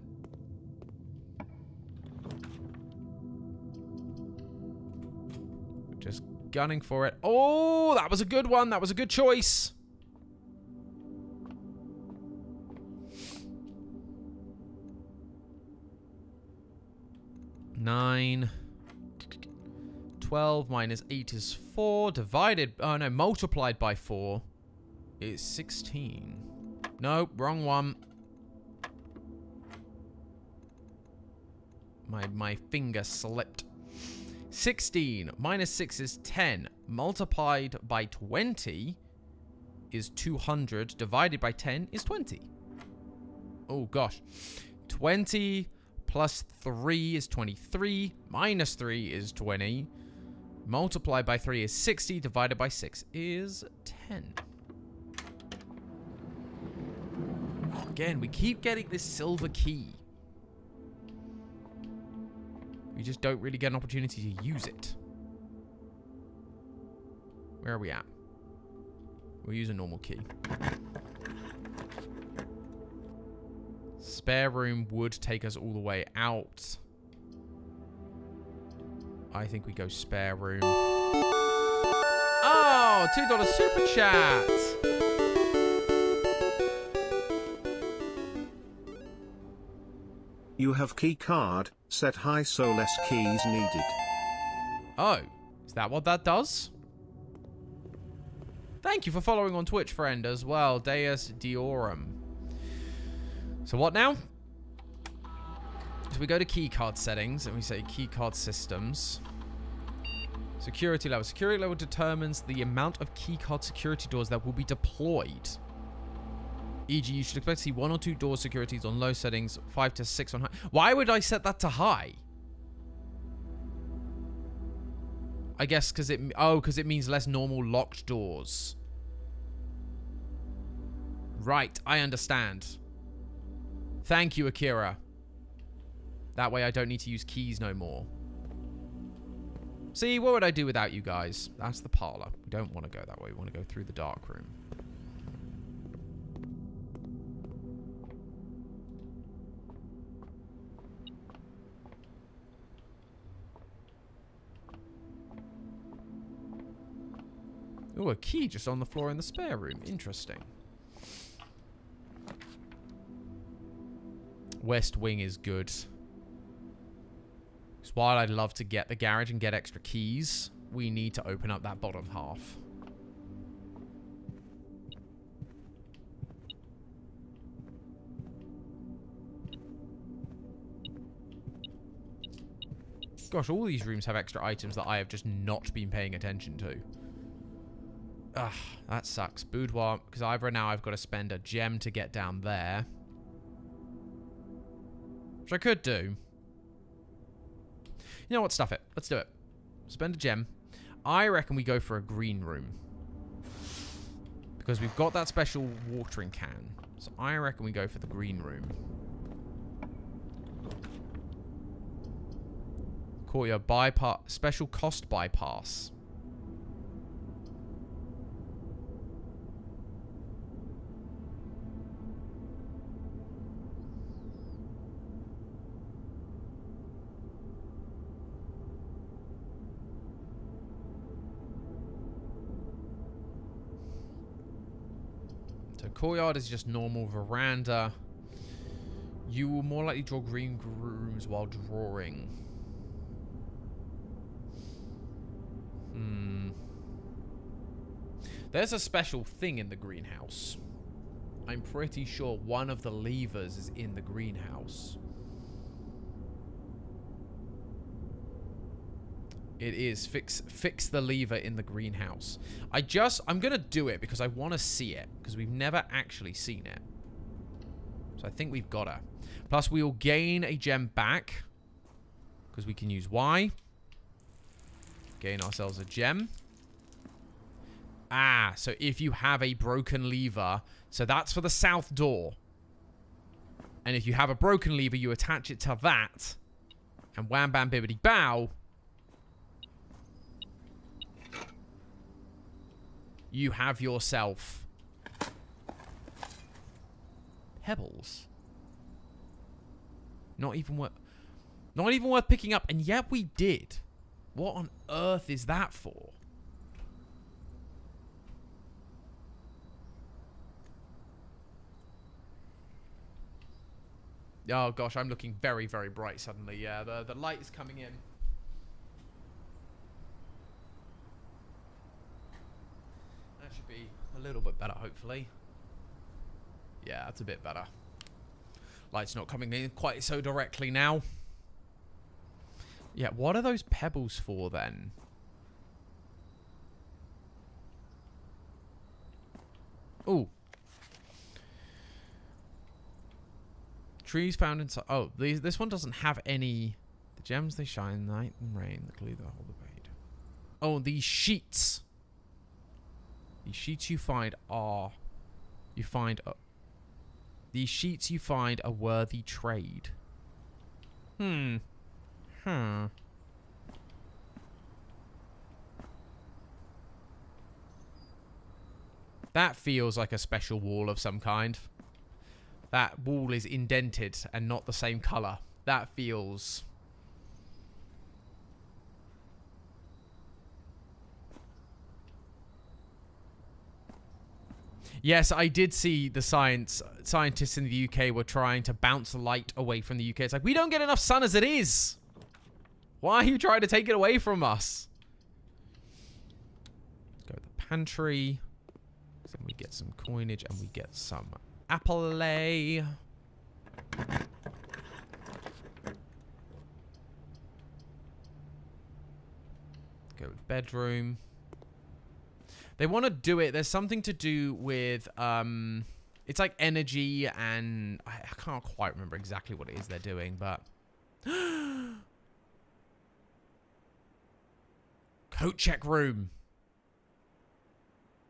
Just gunning for it. Oh, that was a good one. That was a good choice. Nine. 12 minus 8 is 4. Divided... Oh, no. Multiplied by 4 is 16. Nope. Wrong one. My finger slipped. 16 minus 6 is 10. Multiplied by 20 is 200. Divided by 10 is 20. Oh, gosh. 20 plus 3 is 23. Minus 3 is 20. Multiplied by 3 is 60. Divided by 6 is 10. Again, we keep getting this silver key. We just don't really get an opportunity to use it. Where are we at? We'll use a normal key. Spare room would take us all the way out. I think we go spare room. Oh, $2 super chat. You have key card, set high so less keys needed. Oh, is that what that does? Thank you for following on Twitch, friend, as well. Deus Diorum. So what now? So we go to keycard settings and we say keycard systems. Security level. Security level determines the amount of keycard security doors that will be deployed. E.g., you should expect to see 1 or 2 door securities on low settings, 5 to 6 on high. Why would I set that to high? I guess because it means less normal locked doors. Right, I understand. Thank you, Akira. That way I don't need to use keys no more. See, what would I do without you guys? That's the parlor. We don't want to go that way. We want to go through the dark room. Oh, a key just on the floor in the spare room. Interesting. West Wing is good. Because while I'd love to get the garage and get extra keys, we need to open up that bottom half. Gosh, all these rooms have extra items that I have just not been paying attention to. Ugh, that sucks. Boudoir, because either now I've got to spend a gem to get down there. Which I could do. You know what? Stuff it. Let's do it. Spend a gem. I reckon we go for a green room. Because we've got that special watering can. So I reckon we go for the green room. Courtyard bypass. Special cost bypass. So courtyard is just normal veranda. You will more likely draw green rooms while drawing. There's a special thing in the greenhouse. I'm pretty sure one of the levers is in the greenhouse. It is. Fix the lever in the greenhouse. I'm going to do it because I want to see it. Because we've never actually seen it. So I think we've got to. Plus, we will gain a gem back. Because we can use Y. Gain ourselves a gem. Ah, so if you have a broken lever. So that's for the south door. And if you have a broken lever, you attach it to that. And wham bam bibbity bow. You have yourself pebbles. Not even worth picking up, and yet we did. What on earth is that for? Oh gosh, I'm looking very, very bright suddenly. Yeah, the light is coming in. That should be a little bit better, hopefully. Yeah, that's a bit better. Light's not coming in quite so directly now. Yeah, what are those pebbles for then? Ooh. Trees found inside. Oh, this one doesn't have any. The gems they shine, night and rain, the glue that hold the bait. Oh, these sheets. These sheets you find are. These sheets you find a worthy trade. That feels like a special wall of some kind. That wall is indented and not the same color. That feels... Yes, I did see the scientists in the UK were trying to bounce light away from the UK. It's like, we don't get enough sun as it is. Why are you trying to take it away from us? Go to the pantry. Then we get some coinage and we get some apple. Go bedroom. They want to do it. There's something to do with, it's like energy and I can't quite remember exactly what it is they're doing, but coat check room.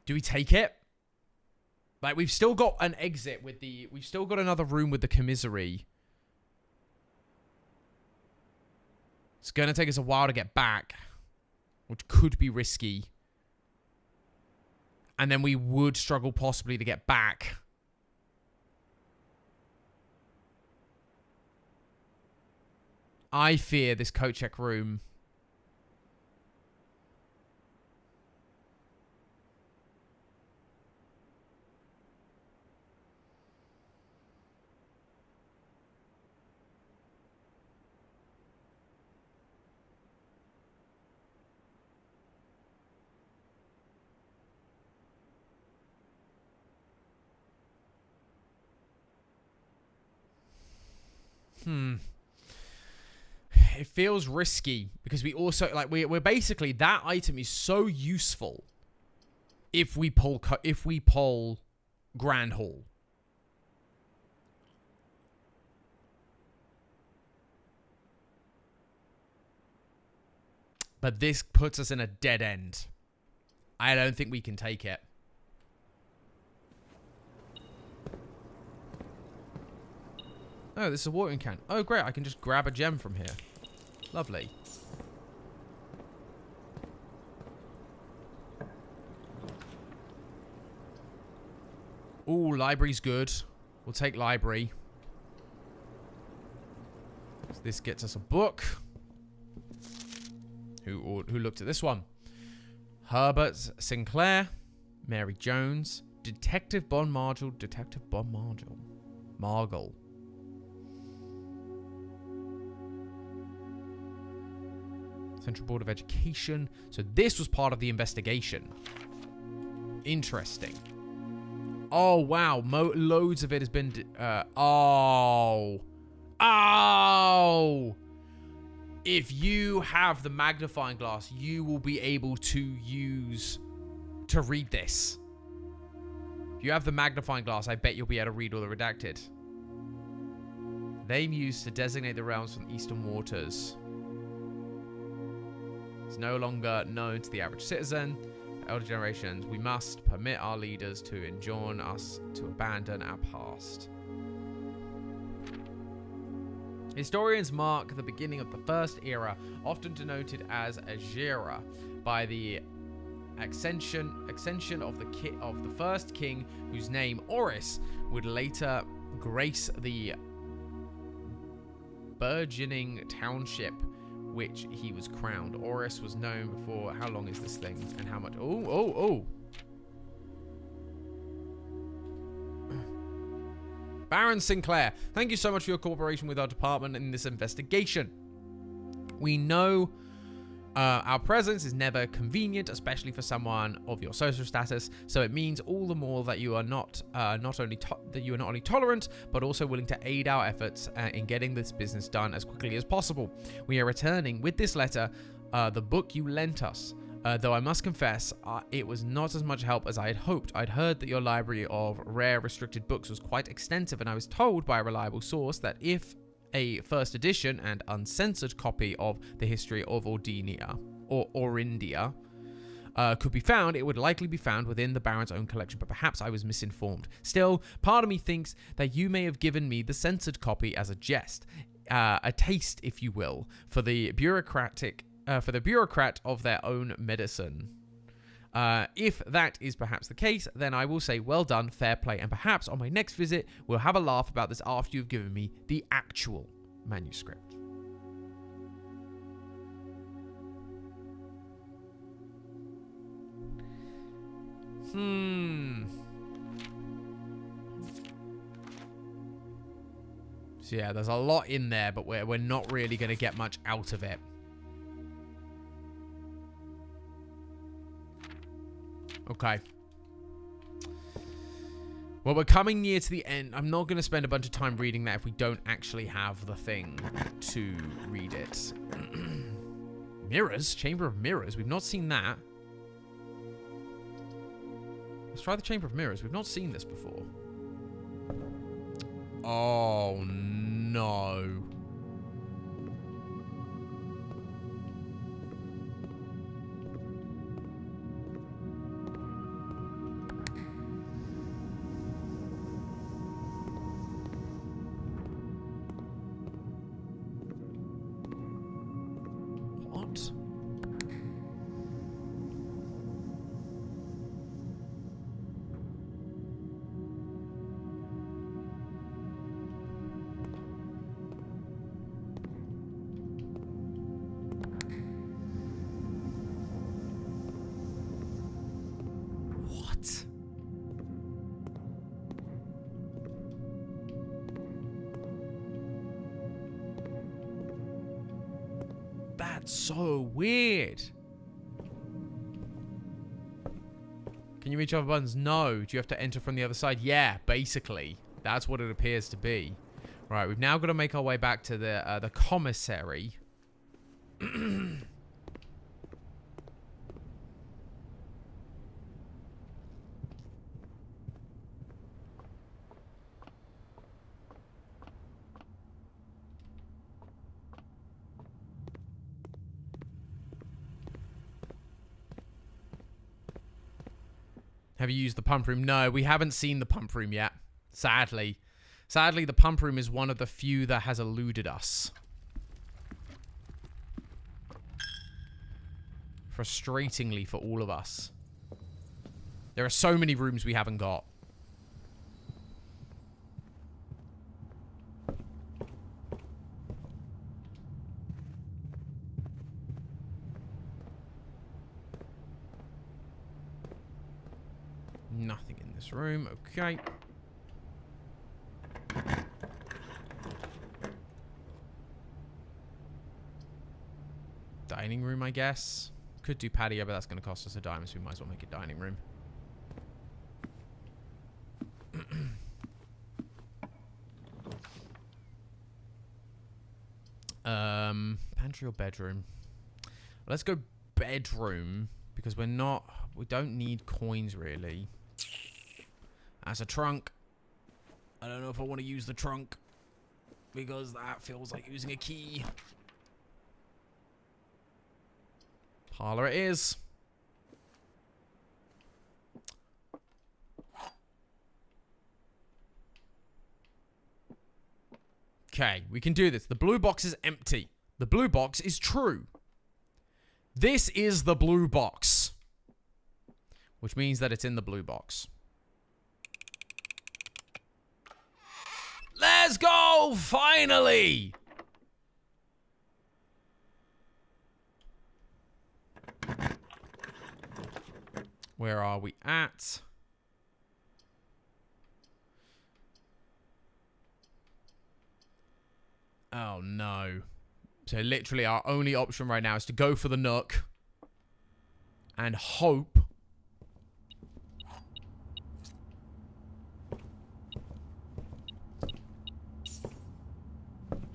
Do we take it? Like, we've still got an exit with the, we've still got another room with the commissary. It's going to take us a while to get back, which could be risky. And then we would struggle possibly to get back. I fear this coat check room. it feels risky because we also like we're basically that item is so useful if we pull Grand Hall. But this puts us in a dead end. I don't think we can take it. Oh, this is a watering can. Oh, great. I can just grab a gem from here. Lovely. Ooh, library's good. We'll take library. So this gets us a book. Who looked at this one? Herbert Sinclair, Mary Jones, Detective Bon Margell, Margell. Central Board of Education. So this was part of the investigation. Interesting. Oh, wow. Loads of it has been... Oh! If you have the magnifying glass, you will be able to read this. If you have the magnifying glass, I bet you'll be able to read all the redacted. Name used to designate the realms from the eastern waters. It's no longer known to the average citizen. For elder generations, we must permit our leaders to enjoin us to abandon our past. Historians mark the beginning of the first era, often denoted as Alzara, by the accession of the first king, whose name Oris would later grace the burgeoning township which he was crowned. Oris was known before. How long is this thing? And how much? Oh. Baron Sinclair, thank you so much for your cooperation with our department in this investigation. We know our presence is never convenient, especially for someone of your social status. So it means all the more that you are not only tolerant, but also willing to aid our efforts in getting this business done as quickly as possible. We are returning with this letter the book you lent us. Though I must confess, it was not as much help as I had hoped. I'd heard that your library of rare restricted books was quite extensive, and I was told by a reliable source that if a first edition and uncensored copy of the history of Ordinia could be found, it would likely be found within the Baron's own collection, but perhaps I was misinformed. Still, part of me thinks that you may have given me the censored copy as a jest, a taste, if you will, for the bureaucrat of their own medicine. If that is perhaps the case, then I will say well done, fair play, and perhaps on my next visit we'll have a laugh about this after you've given me the actual manuscript. So yeah, there's a lot in there, but we're not really going to get much out of it. Okay. Well, we're coming near to the end. I'm not going to spend a bunch of time reading that if we don't actually have the thing to read it. Mirrors? Chamber of Mirrors? We've not seen that. Let's try the Chamber of Mirrors. We've not seen this before. Oh, no. That's so weird. Can you reach other buttons? No. Do you have to enter from the other side? Yeah, basically. That's what it appears to be. Right, we've now got to make our way back to the commissary. Have you used the pump room? No, we haven't seen the pump room yet. Sadly. Sadly, the pump room is one of the few that has eluded us. Frustratingly for all of us. There are so many rooms we haven't got. Nothing in this room. Okay. Dining room, I guess. Could do patio, but that's going to cost us a dime, so we might as well make it dining room. Pantry or bedroom? Let's go bedroom, because we don't need coins, really. As a trunk. I don't know if I want to use the trunk, because that feels like using a key. Parlor it is. Okay, we can do this. The blue box is empty. The blue box is true. This is the blue box. Which means that it's in the blue box. Let's go! Finally! Where are we at? Oh, no. So literally our only option right now is to go for the nook. And hope.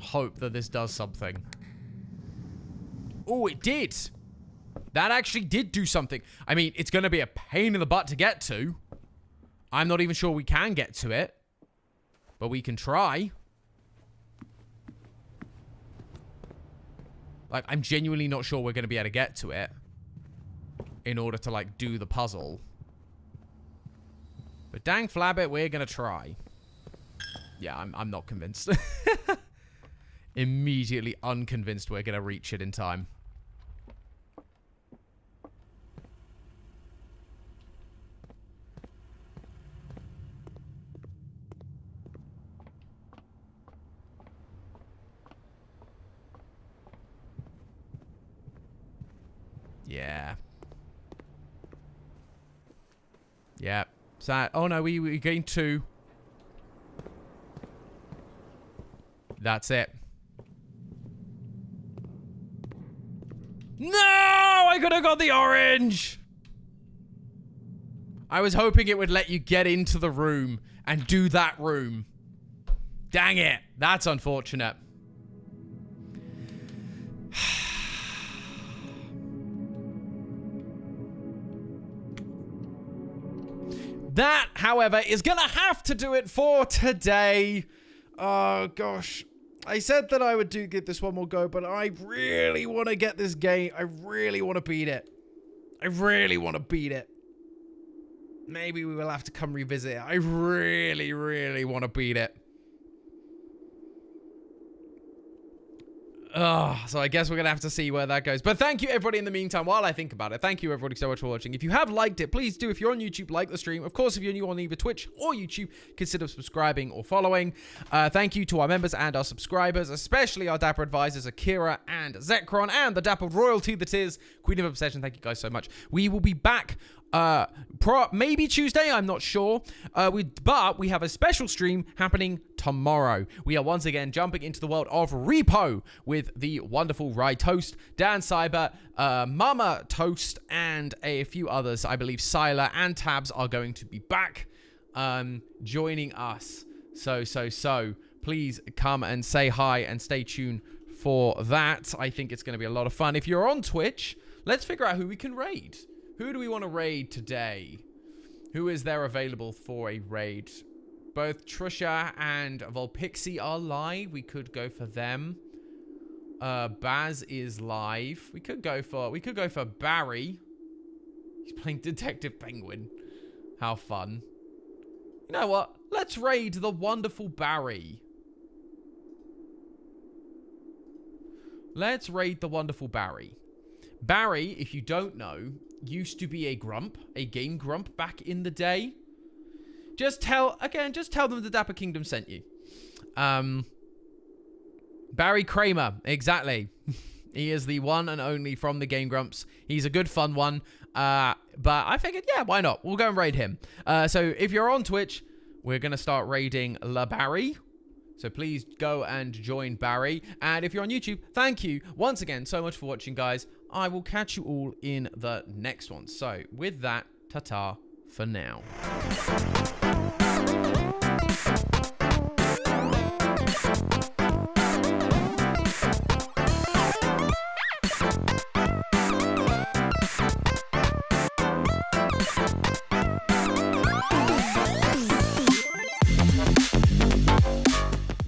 Hope that this does something. Oh, it did. That actually did do something. I mean, it's going to be a pain in the butt to get to. I'm not even sure we can get to it. But we can try. Like, I'm genuinely not sure we're going to be able to get to it. In order to, like, do the puzzle. But dang flabbit, we're going to try. Yeah, I'm not convinced. Immediately unconvinced we're going to reach it in time. Yeah. Yeah. So, oh no, we gained 2. That's it. No! I could have got the orange! I was hoping it would let you get into the room and do that room. Dang it. That's unfortunate. That, however, is gonna have to do it for today. Oh, gosh. I said that I would give this one more go, but I really want to get this game. I really want to beat it. I really want to beat it. Maybe we will have to come revisit it. I really, really want to beat it. So I guess we're going to have to see where that goes. But thank you, everybody, in the meantime, while I think about it. Thank you, everybody, so much for watching. If you have liked it, please do. If you're on YouTube, like the stream. Of course, if you're new on either Twitch or YouTube, consider subscribing or following. Thank you to our members and our subscribers, especially our Dapper advisors, Akira and Zekron, and the Dapper royalty that is Queen of Obsession. Thank you guys so much. We will be back maybe Tuesday, I'm not sure. But we have a special stream happening tomorrow. We are once again jumping into the world of Repo with the wonderful Rye Toast, Dan Cyber, Mama Toast, and a few others. I believe Sylar and Tabs are going to be back joining us. So please come and say hi and stay tuned for that. I think it's going to be a lot of fun. If you're on Twitch, let's figure out who we can raid. Who do we want to raid today? Who is there available for a raid? Both Trisha and Volpixie are live. We could go for them. Baz is live. We could go for Barry. He's playing Detective Penguin. How fun. You know what? Let's raid the wonderful Barry. Let's raid the wonderful Barry. Barry, if you don't know, used to be a grump, a game grump back in the day. Just tell them the Dapper Kingdom sent you. Barry Kramer, exactly. He is the one and only from the Game Grumps. He's a good fun one. But I figured, yeah, why not? We'll go and raid him. So if you're on Twitch, we're going to start raiding La Barry. So please go and join Barry. And if you're on YouTube, thank you once again so much for watching, guys. I will catch you all in the next one. So with that, ta-ta for now.